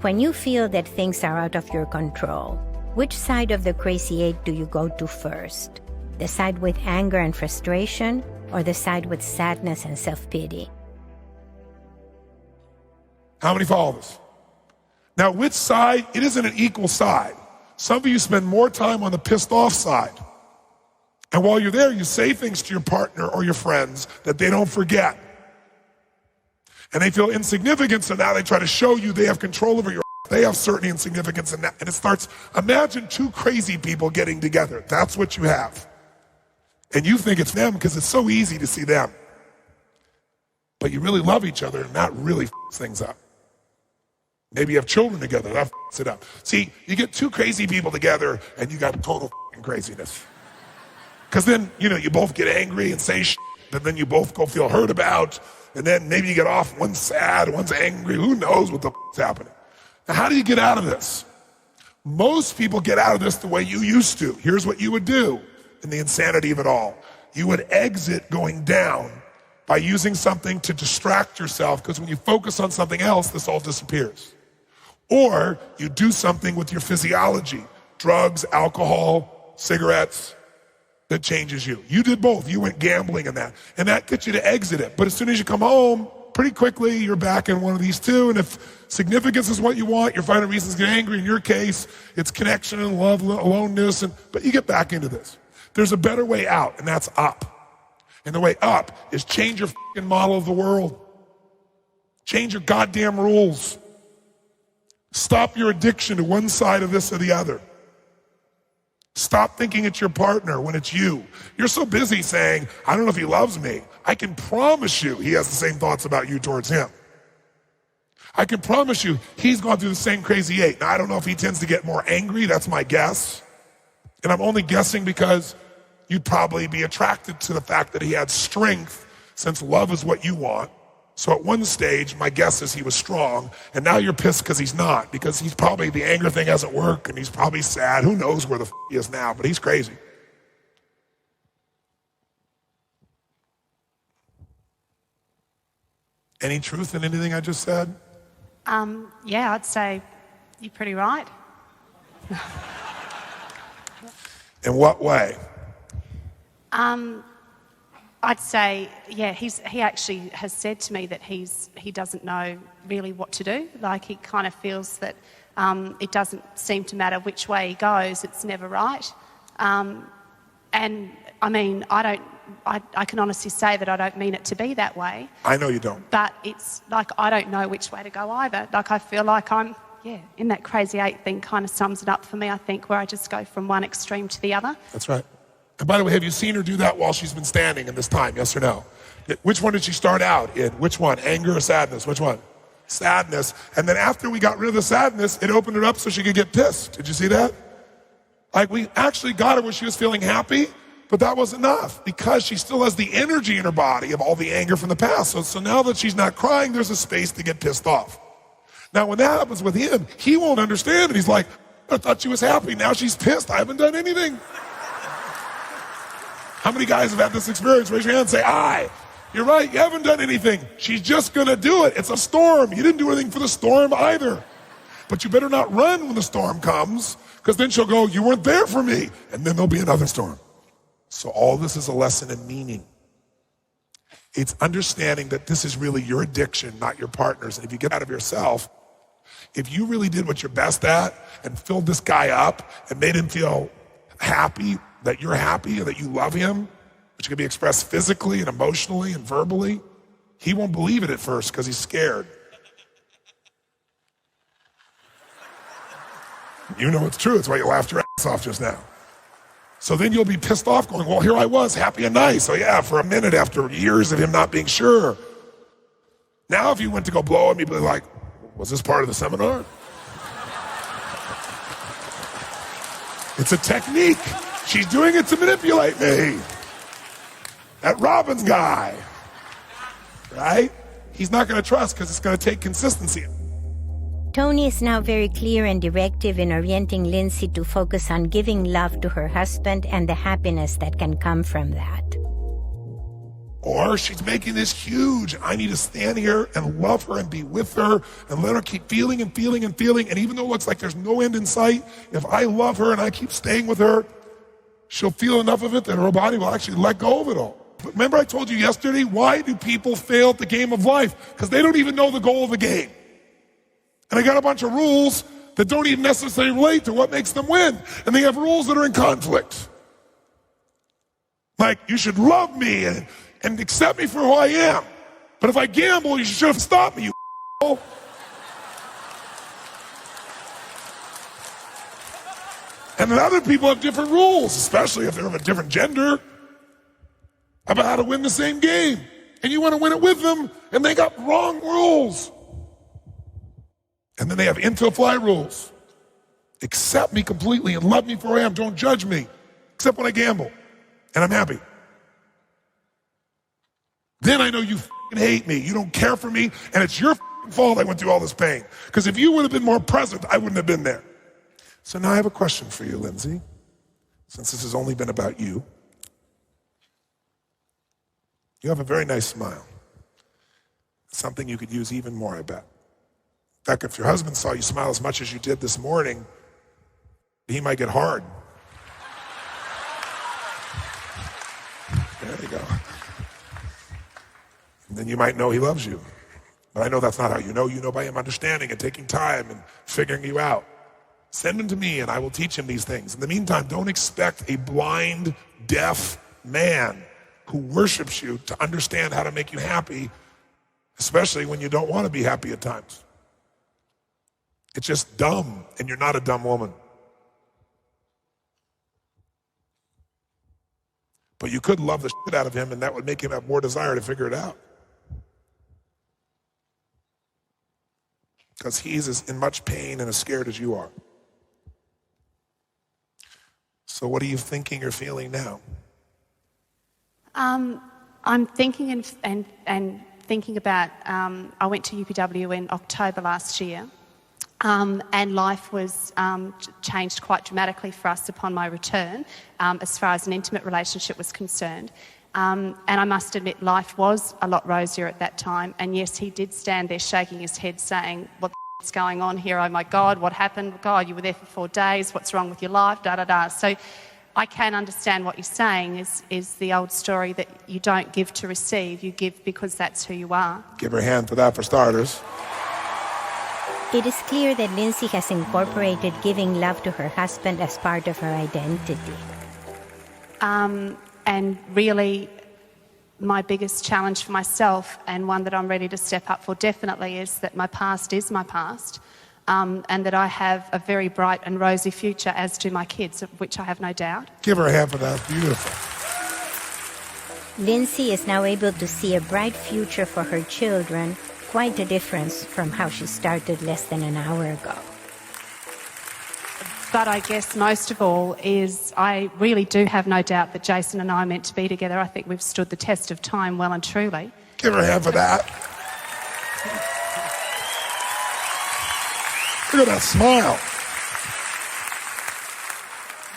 when you feel that things are out of your control, which side of the crazy 8 do you go to first? The side with anger and frustration, or the side with sadness and self-pity? How many follow this? Now, which side? It isn't an equal side. Some of you spend more time on the pissed off side. And while you're there, you say things to your partner or your friends that they don't forget. And they feel insignificant, so now they try to show you they have control over your They have certain insignificance in that. And it starts, imagine 2 crazy people getting together. That's what you have. And you think it's them because it's so easy to see them. But you really love each other and that really f***s things up. Maybe you have children together, that f***s it up. See, you get 2 crazy people together and you got total f***ing craziness. Because then, you both get angry and say shit, and then you both go feel hurt about, and then maybe you get off, one's sad, one's angry, who knows what the f***s happening. Now, how do you get out of this? Most people get out of this the way you used to. Here's what you would do in the insanity of it all. You would exit going down by using something to distract yourself, because when you focus on something else, this all disappears. Or you do something with your physiology, drugs, alcohol, cigarettes, that changes you. You did both. You went gambling in that. And that gets you to exit it. But as soon as you come home, pretty quickly, you're back in one of these 2. And if significance is what you want, you're finding reasons to get angry. In your case, it's connection and love, aloneness. But you get back into this. There's a better way out, and that's up. And the way up is change your fucking model of the world. Change your goddamn rules. Stop your addiction to one side of this or the other. Stop thinking it's your partner when it's you. You're so busy saying, I don't know if he loves me. I can promise you he has the same thoughts about you towards him. I can promise you he's gone through the same crazy 8. Now, I don't know if he tends to get more angry. That's my guess. And I'm only guessing because you'd probably be attracted to the fact that he had strength, since love is what you want. So at one stage, my guess is he was strong, and now you're pissed because he's not, because he's probably, the anger thing hasn't worked, and he's probably sad. Who knows where the f*** he is now, but he's crazy. Any truth in anything I just said? Yeah, I'd say you're pretty right. In what way? I'd say, yeah, he actually has said to me that he doesn't know really what to do. Like, he kind of feels that it doesn't seem to matter which way he goes, it's never right. And I mean, I can honestly say that I don't mean it to be that way. I know you don't. But it's like, I don't know which way to go either. Like, I feel like I'm, in that crazy 8 thing kind of sums it up for me, I think, where I just go from one extreme to the other. That's right. And by the way, have you seen her do that while she's been standing in this time, yes or no? Which one did she start out in? Which one? Anger or sadness? Which one? Sadness. And then after we got rid of the sadness, it opened it up so she could get pissed. Did you see that? Like, we actually got her where she was feeling happy, But that was enough because she still has the energy in her body of all the anger from the past. So now that she's not crying, there's a space to get pissed off. Now, when that happens with him, he won't understand it. He's like, I thought she was happy. Now she's pissed. I haven't done anything. How many guys have had this experience? Raise your hand and say, aye. You're right. You haven't done anything. She's just going to do it. It's a storm. You didn't do anything for the storm either. But you better not run when the storm comes, because then she'll go, you weren't there for me. And then there'll be another storm. So all this is a lesson in meaning. It's understanding that this is really your addiction, not your partner's. And if you get out of yourself, if you really did what you're best at and filled this guy up and made him feel happy, that you're happy and that you love him, which can be expressed physically and emotionally and verbally, he won't believe it at first because he's scared. You know it's true. That's why you laughed your ass off just now. So then you'll be pissed off going, well, here I was, happy and nice. So yeah, for a minute after years of him not being sure. Now if you went to go blow him, he'd be like, was this part of the seminar? It's a technique. She's doing it to manipulate me. That Robbins guy, right? He's not going to trust because it's going to take consistency. Tony is now very clear and directive in orienting Lindsey to focus on giving love to her husband and the happiness that can come from that. Or she's making this huge, I need to stand here and love her and be with her and let her keep feeling and feeling and feeling. And even though it looks like there's no end in sight, if I love her and I keep staying with her, she'll feel enough of it that her body will actually let go of it all. But remember I told you yesterday, why do people fail at the game of life? Because they don't even know the goal of the game. And they got a bunch of rules that don't even necessarily relate to what makes them win. And they have rules that are in conflict. Like, you should love me and accept me for who I am. But if I gamble, you should have stopped me, you And then other people have different rules, especially if they're of a different gender, about how to win the same game. And you want to win it with them, and they got wrong rules. And then they have into-fly rules. Accept me completely and love me for who I am. Don't judge me, except when I gamble. And I'm happy. Then I know you hate me. You don't care for me, and it's your fault I went through all this pain. Because if you would have been more present, I wouldn't have been there. So now I have a question for you, Lindsey, since this has only been about you. You have a very nice smile. Something you could use even more, I bet. In fact, if your husband saw you smile as much as you did this morning, he might get hard. There you go. And then you might know he loves you. But I know that's not how you know. You know by him understanding and taking time and figuring you out. Send him to me and I will teach him these things. In the meantime, don't expect a blind, deaf man who worships you to understand how to make you happy, especially when you don't want to be happy at times. It's just dumb, and you're not a dumb woman. But you could love the shit out of him, and that would make him have more desire to figure it out. Because he's as in much pain and as scared as you are. So what are you thinking or feeling now? I'm thinking and thinking about, I went to UPW in October last year, and life was changed quite dramatically for us upon my return, as far as an intimate relationship was concerned. And I must admit, life was a lot rosier at that time. And yes, he did stand there shaking his head saying, what the f***'s going on here? Oh my God, what happened? God, you were there for 4 days. What's wrong with your life? Da, da, da. So I can understand what you're saying is the old story that you don't give to receive, you give because that's who you are. Give her a hand for that for starters. It is clear that Lindsey has incorporated giving love to her husband as part of her identity. And really, my biggest challenge for myself, and one that I'm ready to step up for definitely, is that my past is my past, and that I have a very bright and rosy future, as do my kids, of which I have no doubt. Give her a hand for that. Beautiful. Lindsey is now able to see a bright future for her children, quite a difference from how she started less than an hour ago. But I guess most of all is I really do have no doubt that Jason and I are meant to be together. I think we've stood the test of time well and truly. Give her a hand for that. Look at that smile.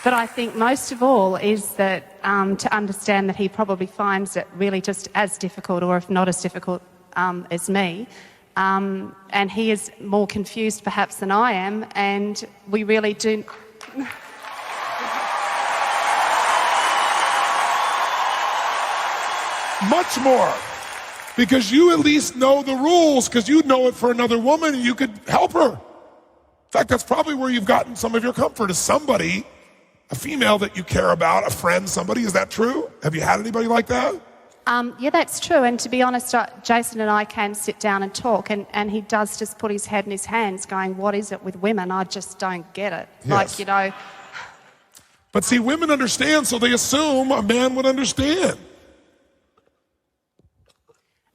But I think most of all is that to understand that he probably finds it really just as difficult, or if not as difficult as me. And he is more confused perhaps than I am, and we really do... Much more. Because you at least know the rules, because you know it for another woman and you could help her. In fact, that's probably where you've gotten some of your comfort, is somebody, a female that you care about, a friend, somebody. Is that true? Have you had anybody like that? Yeah, that's true. And to be honest, Jason and I can sit down and talk, and he does just put his head in his hands going, what is it with women? I just don't get it. Yes. Like, you know... But see, women understand, so they assume a man would understand.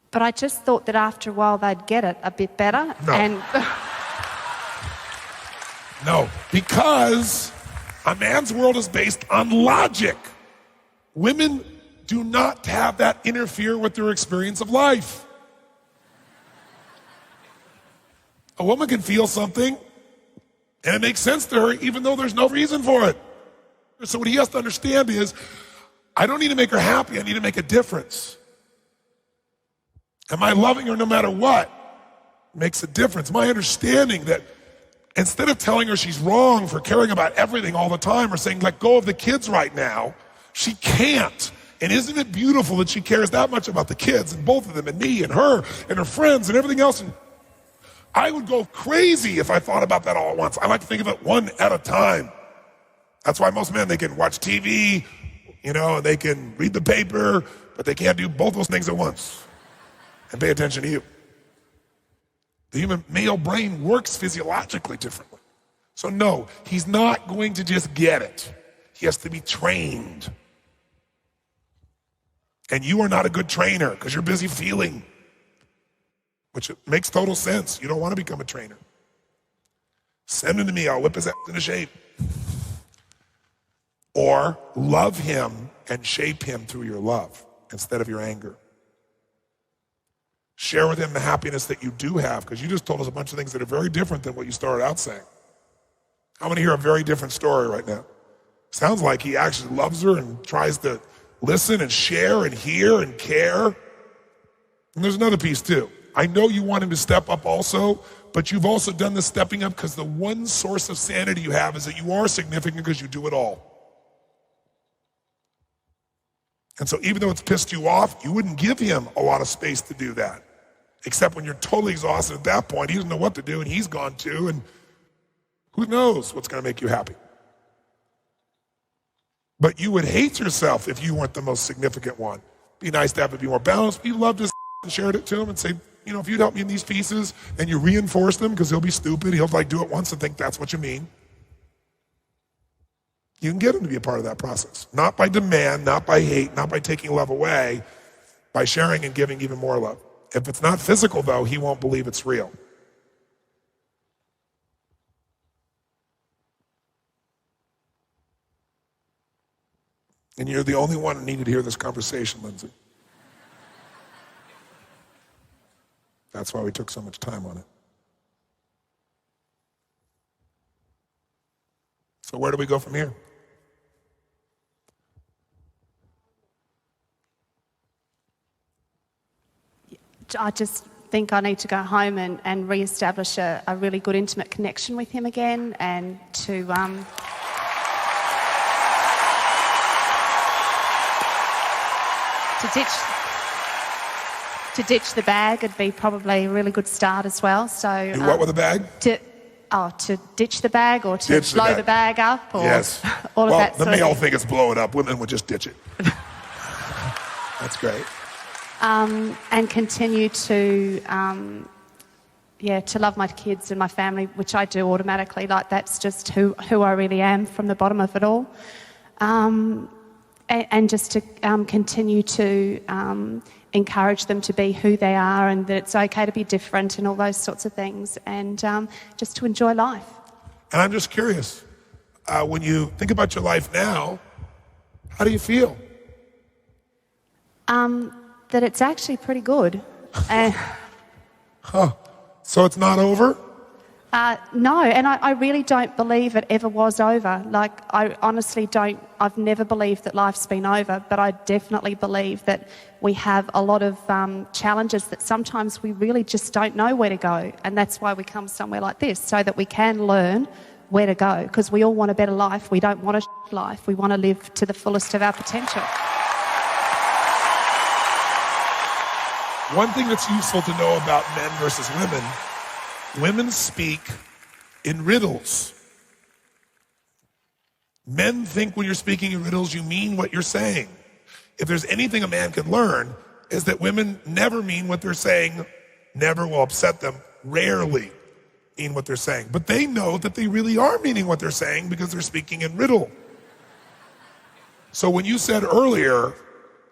But I just thought that after a while they'd get it a bit better. No. And No, because a man's world is based on logic. Women do not have that interfere with their experience of life. A woman can feel something, and it makes sense to her even though there's no reason for it. So what he has to understand is, I don't need to make her happy, I need to make a difference. Am I loving her no matter what? Makes a difference. My understanding that instead of telling her she's wrong for caring about everything all the time, or saying, let go of the kids right now, she can't. And isn't it beautiful that she cares that much about the kids, and both of them, and me, and her friends, and everything else? And I would go crazy if I thought about that all at once. I like to think of it one at a time. That's why most men, they can watch TV, you know, and they can read the paper, but they can't do both those things at once and pay attention to you. The human male brain works physiologically differently. So no, he's not going to just get it. He has to be trained. And you are not a good trainer because you're busy feeling, which makes total sense. You don't want to become a trainer. Send him to me, I'll whip his ass into shape. Or love him and shape him through your love instead of your anger. Share with him the happiness that you do have, because you just told us a bunch of things that are very different than what you started out saying. I want to hear a very different story right now. Sounds like he actually loves her and tries to listen and share and hear and care. And there's another piece too. I know you want him to step up also, but you've also done the stepping up because the one source of sanity you have is that you are significant because you do it all. And so even though it's pissed you off, you wouldn't give him a lot of space to do that. Except when you're totally exhausted at that point, he doesn't know what to do, and he's gone too, and who knows what's going to make you happy. But you would hate yourself if you weren't the most significant one. Be nice to have it be more balanced. You loved his and shared it to him and say, you know, if you'd help me in these pieces, and you reinforce them, because he'll be stupid, he'll like do it once and think that's what you mean. You can get him to be a part of that process. Not by demand, not by hate, not by taking love away, by sharing and giving even more love. If it's not physical, though, he won't believe it's real. And you're the only one who needed to hear this conversation, Lindsey. That's why we took so much time on it. So where do we go from here? I just think I need to go home and re-establish a really good intimate connection with him again, and to ditch the bag would be probably a really good start as well. So Do what with the bag? To ditch the bag, or to blow the bag up, or yes. all of that the sort of male thing. think it's blow it up. Women would just ditch it. That's great. And continue to love my kids and my family, which I do automatically. Like, that's just who I really am from the bottom of it all. And just to continue to encourage them to be who they are, and that it's okay to be different and all those sorts of things, and just to enjoy life. And I'm just curious, When you think about your life now, how do you feel? That it's actually pretty good. So it's not over? No, and I really don't believe it ever was over. Like, I honestly don't, I've never believed that life's been over, but I definitely believe that we have a lot of challenges that sometimes we really just don't know where to go. And that's why we come somewhere like this, so that we can learn where to go. Because we all want a better life. We don't want a life. We want to live to the fullest of our potential. One thing that's useful to know about men versus women, women speak in riddles. Men think when you're speaking in riddles, you mean what you're saying. If there's anything a man can learn, is that women never mean what they're saying, never will upset them, rarely mean what they're saying. But they know that they really are meaning what they're saying because they're speaking in riddle. So when you said earlier,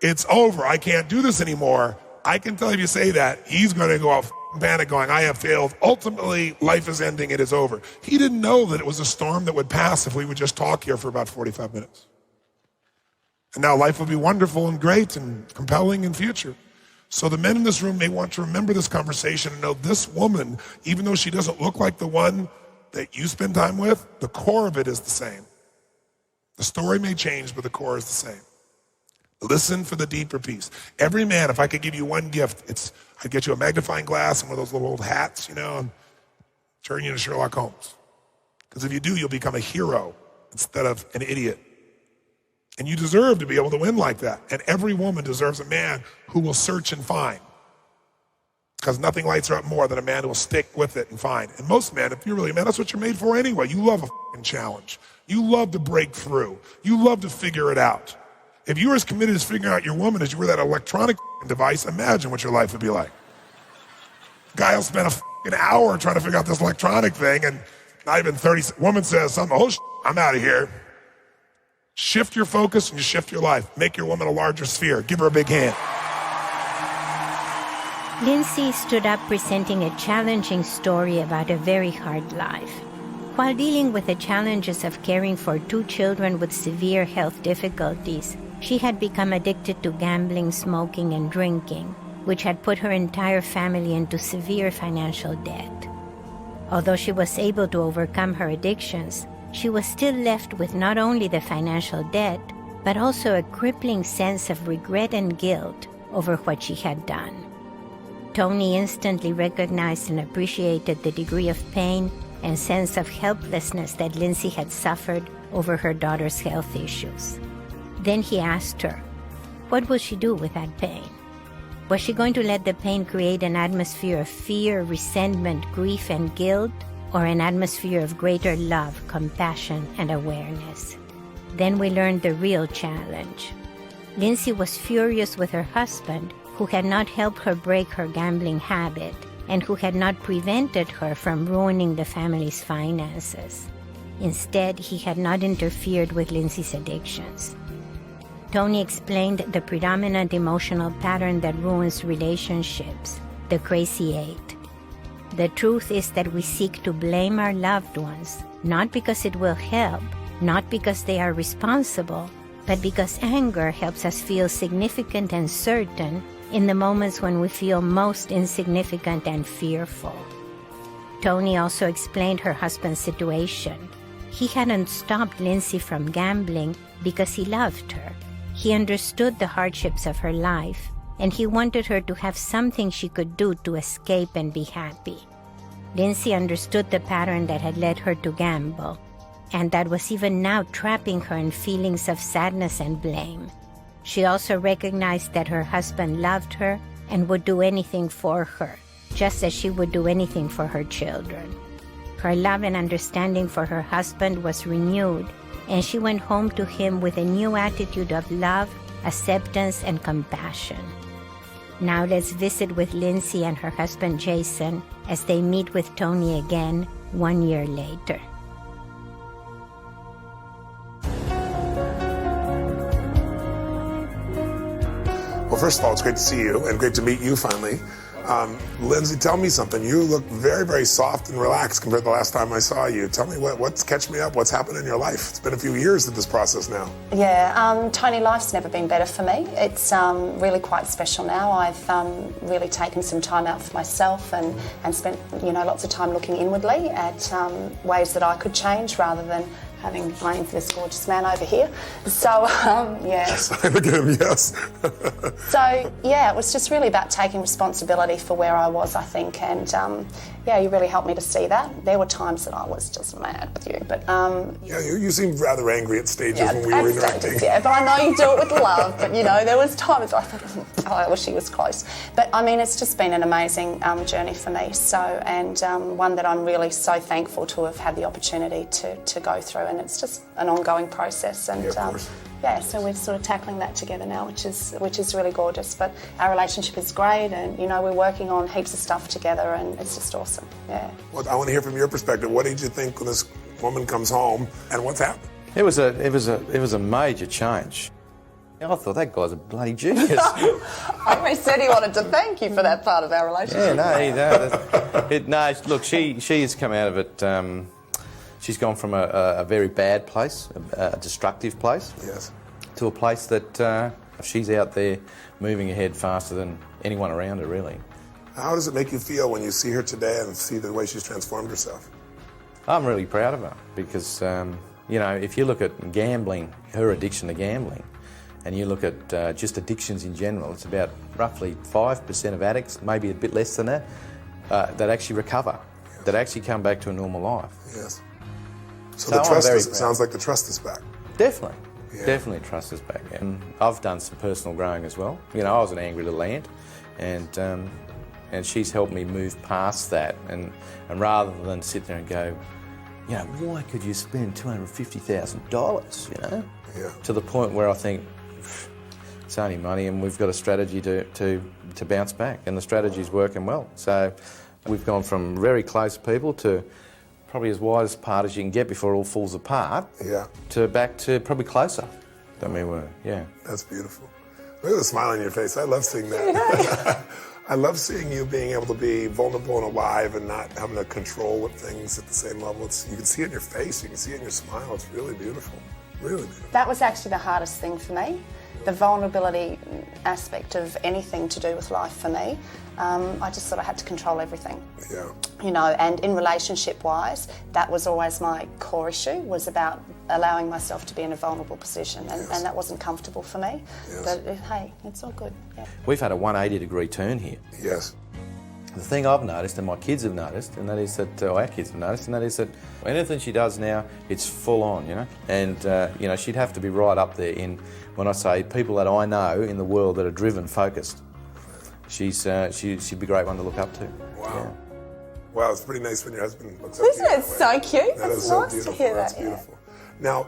it's over, I can't do this anymore, I can tell if you say that, he's going to go off panic going, I have failed. Ultimately, life is ending, it is over. He didn't know that it was a storm that would pass if we would just talk here for about 45 minutes. And now life will be wonderful and great and compelling in future. So the men in this room may want to remember this conversation and know this woman, even though she doesn't look like the one that you spend time with, the core of it is the same. The story may change, but the core is the same. Listen for the deeper piece. Every man, if I could give you one gift, I'd get you a magnifying glass and one of those little old hats, and turn you into Sherlock Holmes. Because if you do, you'll become a hero instead of an idiot. And you deserve to be able to win like that. And every woman deserves a man who will search and find. Because nothing lights her up more than a man who will stick with it and find. And most men, if you're really a man, that's what you're made for anyway. You love a fucking challenge. You love to break through. You love to figure it out. If you were as committed as figuring out your woman as you were that electronic device, imagine what your life would be like. Guy will spend a fucking hour trying to figure out this electronic thing, and not even 30, woman says something, I'm out of here. Shift your focus and you shift your life. Make your woman a larger sphere. Give her a big hand. Lindsey stood up presenting a challenging story about a very hard life. While dealing with the challenges of caring for 2 children with severe health difficulties, she had become addicted to gambling, smoking, and drinking, which had put her entire family into severe financial debt. Although she was able to overcome her addictions, she was still left with not only the financial debt, but also a crippling sense of regret and guilt over what she had done. Tony instantly recognized and appreciated the degree of pain and sense of helplessness that Lindsey had suffered over her daughter's health issues. Then he asked her, what will she do with that pain? Was she going to let the pain create an atmosphere of fear, resentment, grief, and guilt, or an atmosphere of greater love, compassion, and awareness? Then we learned the real challenge. Lindsey was furious with her husband, who had not helped her break her gambling habit, and who had not prevented her from ruining the family's finances. Instead, he had not interfered with Lindsey's addictions. Tony explained the predominant emotional pattern that ruins relationships, the crazy 8. The truth is that we seek to blame our loved ones, not because it will help, not because they are responsible, but because anger helps us feel significant and certain in the moments when we feel most insignificant and fearful. Tony also explained her husband's situation. He hadn't stopped Lindsey from gambling because he loved her. He understood the hardships of her life, and he wanted her to have something she could do to escape and be happy. Lindsey understood the pattern that had led her to gamble, and that was even now trapping her in feelings of sadness and blame. She also recognized that her husband loved her and would do anything for her, just as she would do anything for her children. Her love and understanding for her husband was renewed, and she went home to him with a new attitude of love, acceptance, and compassion. Now let's visit with Lindsey and her husband Jason as they meet with Tony again 1 year later. Well, first of all, it's great to see you and great to meet you finally. Lindsey, tell me something. You look very, very soft and relaxed compared to the last time I saw you. Tell me what's catch me up. What's happened in your life? It's been a few years of this process now. Yeah, Tony, life's never been better for me. It's really quite special now. I've really taken some time out for myself and spent, lots of time looking inwardly at ways that I could change rather than having blame for this gorgeous man over here. So, yeah. Look at him, yes. So, yeah, it was just really about taking responsibility for where I was, I think, and you really helped me to see that. There were times that I was just mad with you, but... you seemed rather angry at stages when we were interacting. Yeah, but I know you do it with love, but, there was times I thought, I wish he was close. But, it's just been an amazing journey for me, and one that I'm really so thankful to have had the opportunity to go through, and it's just an ongoing process, and so we're sort of tackling that together now, which is really gorgeous. But our relationship is great, and we're working on heaps of stuff together, and it's just awesome. Yeah. Well, I want to hear from your perspective. What did you think when this woman comes home, and what's happened? It was a major change. I thought that guy's a bloody genius. I always said he wanted to thank you for that part of our relationship. Look, she has come out of it. She's gone from a very bad place, a destructive place, yes, to a place that she's out there moving ahead faster than anyone around her, really. How does it make you feel when you see her today and see the way she's transformed herself? I'm really proud of her because, if you look at gambling, her addiction to gambling, and you look at just addictions in general, it's about roughly 5% of addicts, maybe a bit less than that, that actually recover, that actually come back to a normal life. Yes. So the trust sounds like the trust is back. Definitely. Yeah. Definitely trust is back. And I've done some personal growing as well. I was an angry little ant, and she's helped me move past that. And rather than sit there and go, why could you spend $250,000, Yeah. To the point where I think, it's only money and we've got a strategy to bounce back. And the strategy's working well. So we've gone from very close people to probably as wide apart as you can get before it all falls apart, to back to probably closer than we were, That's beautiful. Look at the smile on your face. I love seeing that. I love seeing you being able to be vulnerable and alive and not having to control what things at the same level. You can see it in your face, you can see it in your smile. It's really beautiful, really beautiful. That was actually the hardest thing for me. The vulnerability aspect of anything to do with life for me. I just sort of had to control everything. Yeah. And in relationship-wise, that was always my core issue, was about allowing myself to be in a vulnerable position, and that wasn't comfortable for me. Yes. But hey, it's all good. Yeah. We've had a 180-degree turn here. Yes. The thing I've noticed, and my kids have noticed, and that is that our kids have noticed, and that is that anything she does now, it's full on, And she'd have to be right up there in, when I say people that I know in the world that are driven, focused. She'd be a great one to look up to. Wow. Yeah. Wow, it's pretty nice when your husband looks up to you. Isn't it so cute? That is so nice to hear That's that. beautiful. Now,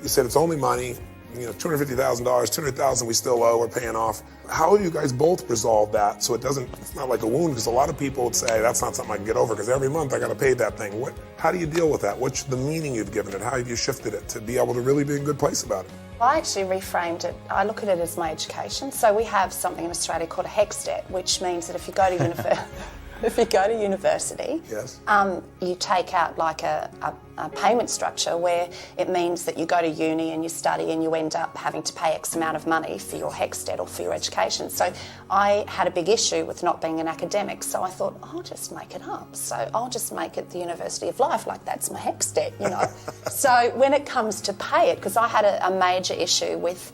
you said it's only money. $250,000, $200,000 we still owe, we're paying off. How do you guys both resolve that so it's not like a wound? Because a lot of people would say that's not something I can get over because every month I got to pay that thing. How do you deal with that? What's the meaning you've given it? How have you shifted it to be able to really be in a good place about it? I actually reframed it. I look at it as my education. So we have something in Australia called a HECS debt, which means that if you go to university, yes. You take out like a payment structure where it means that you go to uni and you study and you end up having to pay X amount of money for your HECS debt or for your education. So I had a big issue with not being an academic, so I thought, I'll just make it up. So I'll just make it the University of Life, like that's my HECS debt, So when it comes to pay it, because I had a major issue with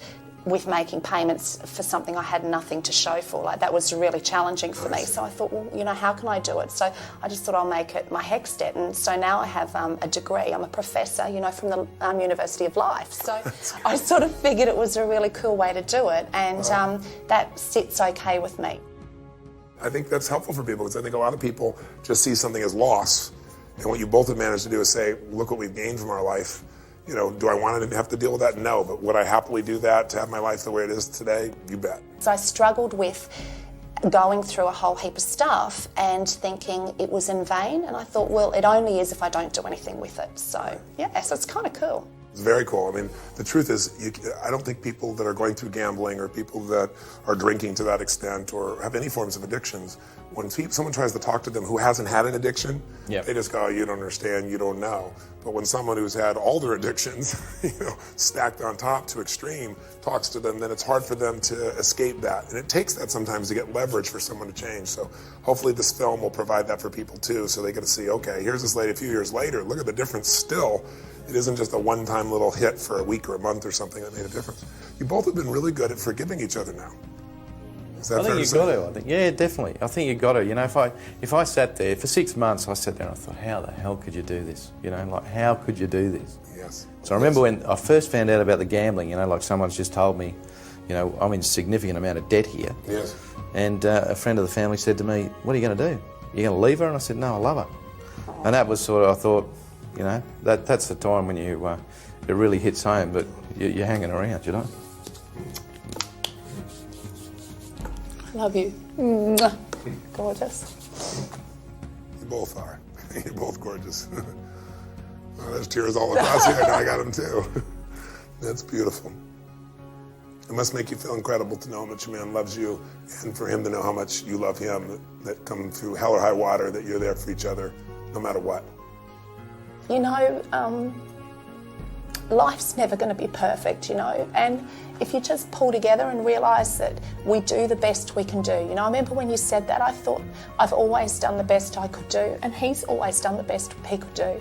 making payments for something I had nothing to show for. Like, that was really challenging for me. So I thought, well, how can I do it? So I just thought I'll make it my HECS debt. And so now I have a degree. I'm a professor, from the University of Life. So I sort of figured it was a really cool way to do it. And that sits okay with me. I think that's helpful for people because I think a lot of people just see something as loss. And what you both have managed to do is say, look what we've gained from our life. Do I want to have to deal with that? No. But would I happily do that to have my life the way it is today? You bet. So I struggled with going through a whole heap of stuff and thinking it was in vain. And I thought, well, it only is if I don't do anything with it. So, so it's kind of cool. It's very cool. I mean, the truth is, I don't think people that are going through gambling or people that are drinking to that extent or have any forms of addictions when someone tries to talk to them who hasn't had an addiction, Yep. they just go, you don't understand, you don't know. But when someone who's had all their addictions, stacked on top to extreme, talks to them, then it's hard for them to escape that. And it takes that sometimes to get leverage for someone to change. So hopefully this film will provide that for people too, so they get to see, okay, here's this lady a few years later, look at the difference still. It isn't just a one-time little hit for a week or a month or something that made a difference. You both have been really good at forgiving each other now. Is that I think fair to you've say? got to. I think, yeah, definitely. I think you've got to. You know, if I sat there for 6 months, I sat there and I thought, how the hell could you do this? You know, like how could you do this? Yes. So I remember when I first found out about the gambling. You know, like someone's just told me, you know, I'm in a significant amount of debt here. Yes. And a friend of the family said to me, "What are you going to do? You're going to leave her?" And I said, "No, I love her." And that was sort of, I thought, you know, that's the time when you it really hits home. But you're hanging around, you know. Love you. Mwah. Gorgeous. You both are. You're both gorgeous. Oh, there's tears all across here, and I got them too. That's beautiful. It must make you feel incredible to know how much your man loves you, and for him to know how much you love him, that come through hell or high water, that you're there for each other, no matter what. You know, life's never going to be perfect, you know, and if you just pull together and realise that we do the best we can do. You know, I remember when you said that, I thought, I've always done the best I could do, and he's always done the best he could do.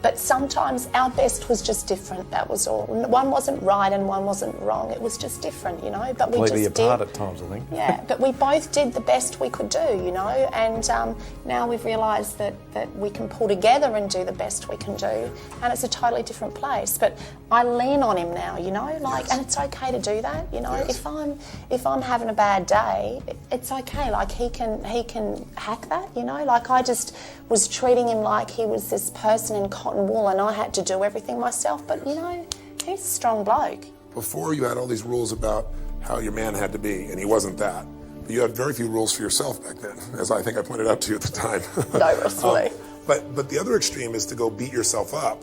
But sometimes our best was just different, that was all. One wasn't right and one wasn't wrong, it was just different, you know. But we Completely just apart did. at times, I think. Yeah, but we both did the best we could do, you know, and now we've realised that we can pull together and do the best we can do, and it's a totally different place. But I lean on him now, you know, like, Yes. and it's okay to do that, you know. Yes. If I'm having a bad day, it's okay. Like he can hack that, you know. Like I just was treating him like he was this person in cotton wool, and I had to do everything myself. But you know, he's a strong bloke. Before, you had all these rules about how your man had to be, and he wasn't that. But you had very few rules for yourself back then, as I think I pointed out to you at the time. No, Russell. But the other extreme is to go beat yourself up,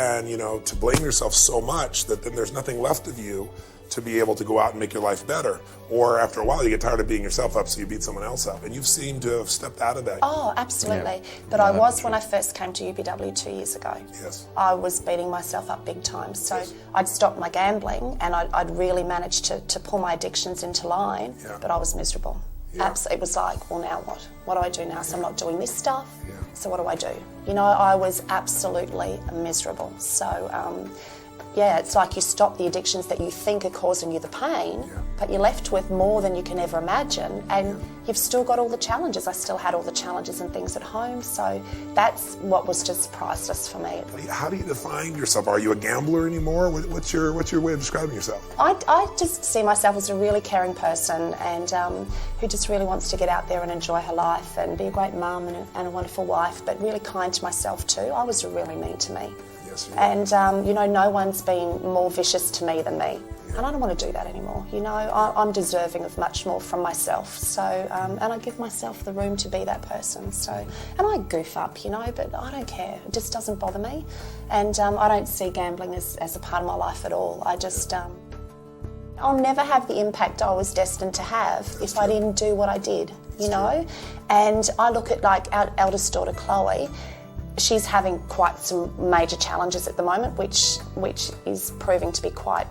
and you know, to blame yourself so much that then there's nothing left of you to be able to go out and make your life better. Or after a while, you get tired of beating yourself up, so you beat someone else up. And you've seemed to have stepped out of that. Oh, absolutely. Yeah. But I was when I first came to UPW 2 years ago. Yes. I was beating myself up big time. So I'd stopped my gambling and I'd really managed to pull my addictions into line, Yeah. but I was miserable. Yeah. It was like, well, now what? What do I do now? So I'm not doing this stuff. Yeah. So what do I do? You know, I was absolutely miserable. So, yeah, it's like you stop the addictions that you think are causing you the pain, Yeah. but you're left with more than you can ever imagine, and you've still got all the challenges. I still had all the challenges and things at home, so that's what was just priceless for me. How do you define yourself? Are you a gambler anymore? What's your way of describing yourself? I just see myself as a really caring person, and who just really wants to get out there and enjoy her life and be a great mum and a wonderful wife, but really kind to myself too. I was really mean to me. Yes, And, you know, no one's been more vicious to me than me. And I don't want to do that anymore. You know, I'm deserving of much more from myself. So, and I give myself the room to be that person. So, and I goof up, you know, but I don't care. It just doesn't bother me. And I don't see gambling as a part of my life at all. I just, I'll never have the impact I was destined to have if I didn't do what I did, you know. And I look at, like, our eldest daughter, Chloe. She's having quite some major challenges at the moment, which is proving to be quite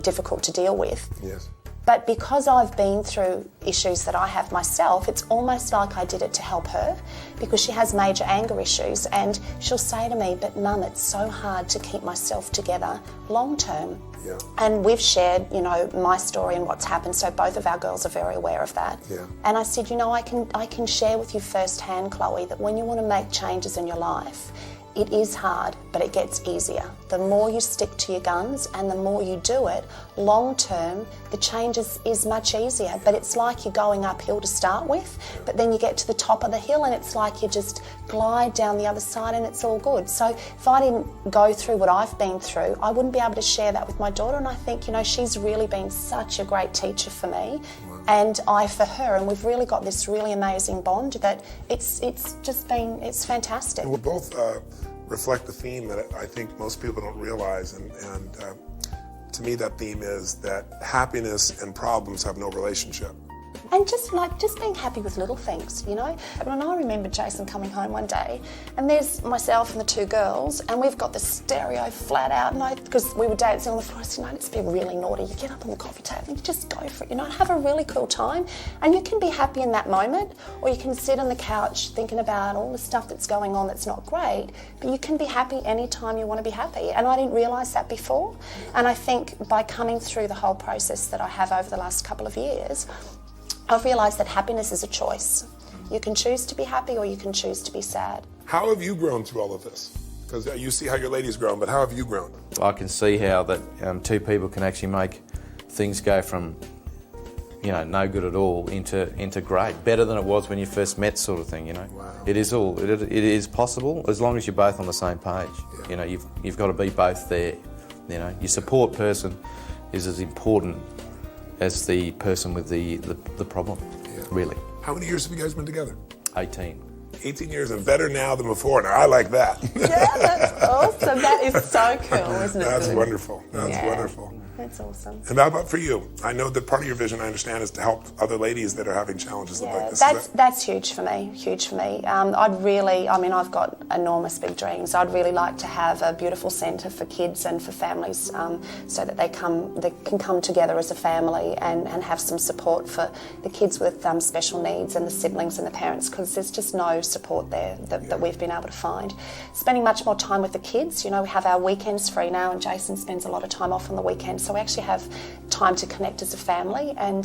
difficult to deal with. Yes. But because I've been through issues that I have myself, it's almost like I did it to help her, because she has major anger issues, and she'll say to me, "But Mum, it's so hard to keep myself together long term." Yeah. And we've shared, you know, my story and what's happened, so both of our girls are very aware of that. Yeah. And I said, you know, I can share with you firsthand, Chloe, that when you want to make changes in your life, it is hard, but it gets easier. The more you stick to your guns and the more you do it, long term, the change is much easier. But it's like you're going uphill to start with, but then you get to the top of the hill and it's like you just glide down the other side and it's all good. So if I didn't go through what I've been through, I wouldn't be able to share that with my daughter. And I think, you know, she's really been such a great teacher for me. And I for her, and we've really got this really amazing bond that it's fantastic. And we both reflect the theme that I think most people don't realize, and to me that theme is that happiness and problems have no relationship. And just being happy with little things, you know. And I remember Jason coming home one day, and there's myself and the two girls, and we've got the stereo flat out, and because we were dancing on the floor, I said, let's be really naughty. You get up on the coffee table and you just go for it, you know, and have a really cool time. And you can be happy in that moment, or you can sit on the couch thinking about all the stuff that's going on that's not great, but you can be happy anytime you want to be happy. And I didn't realise that before. And I think by coming through the whole process that I have over the last couple of years, I've realised that happiness is a choice. You can choose to be happy or you can choose to be sad. How have you grown through all of this? Because you see how your lady's grown, but how have you grown? I can see how that two people can actually make things go from, you know, no good at all into great, better than it was when you first met, sort of thing. You know, wow. It is possible as long as you're both on the same page. Yeah. You know, you've got to be both there. You know, your support person is as important as the person with the problem, really. How many years have you guys been together? 18. 18 years and better now than before. Now, I like that. Yeah, that's awesome. That is so cool, isn't it? That's wonderful. That's wonderful. That's awesome. And how about for you? I know that part of your vision, I understand, is to help other ladies that are having challenges like this. That's huge for me, huge for me. I've got enormous big dreams. I'd really like to have a beautiful centre for kids and for families so that they can come together as a family and have some support for the kids with special needs and the siblings and the parents, because there's just no support there that we've been able to find. Spending much more time with the kids. You know, we have our weekends free now, and Jason spends a lot of time off on the weekends. So we actually have time to connect as a family, and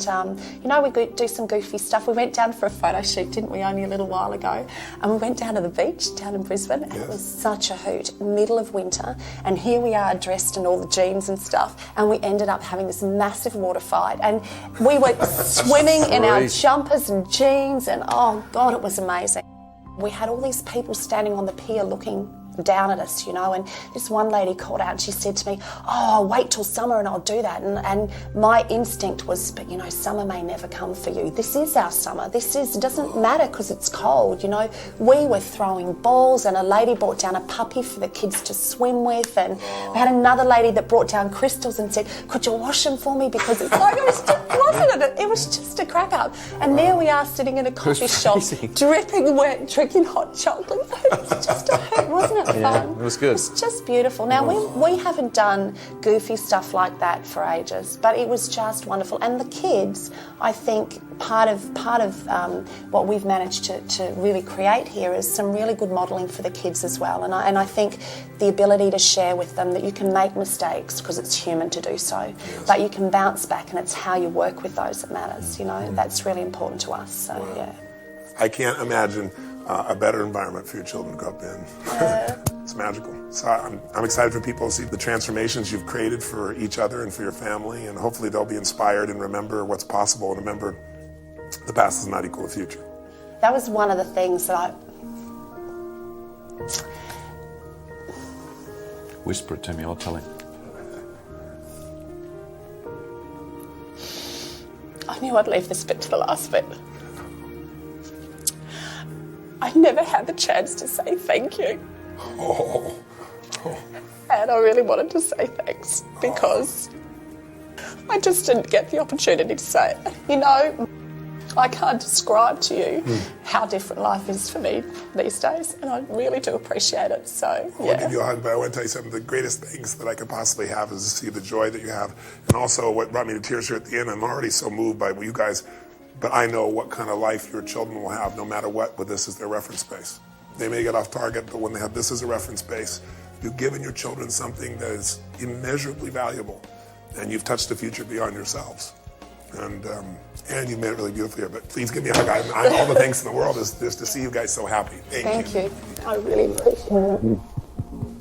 we do some goofy stuff. We went down for a photo shoot, didn't we, only a little while ago, and we went down to the beach down in Brisbane, and it was such a hoot, middle of winter, and here we are dressed in all the jeans and stuff, and we ended up having this massive water fight, and we were swimming in our jumpers and jeans, and oh God, it was amazing. We had all these people standing on the pier looking down at us, you know, and this one lady called out and she said to me, oh, wait till summer and I'll do that. And my instinct was, but you know, summer may never come for you. This is our summer. It doesn't matter because it's cold, you know. We were throwing balls, and a lady brought down a puppy for the kids to swim with, and we had another lady that brought down crystals and said, could you wash them for me, because it's like, it was just a crack up. And there we are sitting in a coffee shop, dripping wet, drinking hot chocolate. It was just a hoot, wasn't it? Fun. It was good. It was just beautiful. Now, we haven't done goofy stuff like that for ages, but it was just wonderful. And the kids, I think, part of what we've managed to really create here is some really good modelling for the kids as well. And I think the ability to share with them that you can make mistakes because it's human to do so, but you can bounce back, and it's how you work with those that matters. You know, that's really important to us. So yeah. I can't imagine a better environment for your children to grow up in. It's magical. So I'm excited for people to see the transformations you've created for each other and for your family, and hopefully they'll be inspired and remember what's possible, and remember the past is not equal to the future. That was one of the things that Whisper it to me, I'll tell him. I knew I'd leave this bit to the last bit. I never had the chance to say thank you. And I really wanted to say thanks because I just didn't get the opportunity to say it. You know, I can't describe to you how different life is for me these days, and I really do appreciate it. So, yeah. I'll give you a hug, but I want to tell you something. The greatest things that I could possibly have is to see the joy that you have. And also what brought me to tears here at the end, I'm already so moved by you guys, but I know what kind of life your children will have no matter what, but this is their reference base. They may get off target, but when they have this as a reference base, you've given your children something that is immeasurably valuable, and you've touched the future beyond yourselves. And you've made it really beautiful here. But please give me a hug. All the thanks in the world is just to see you guys so happy. Thank you. I really appreciate it.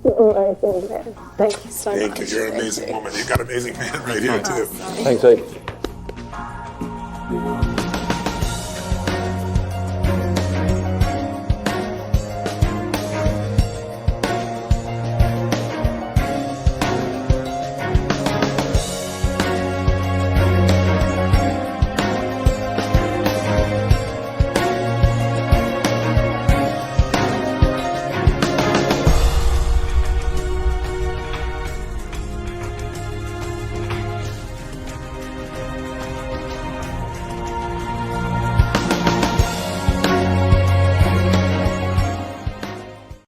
Amazing man. Thank you so much. Thank you. You're an amazing woman. You've got an amazing man right here too. Thanks, Eve.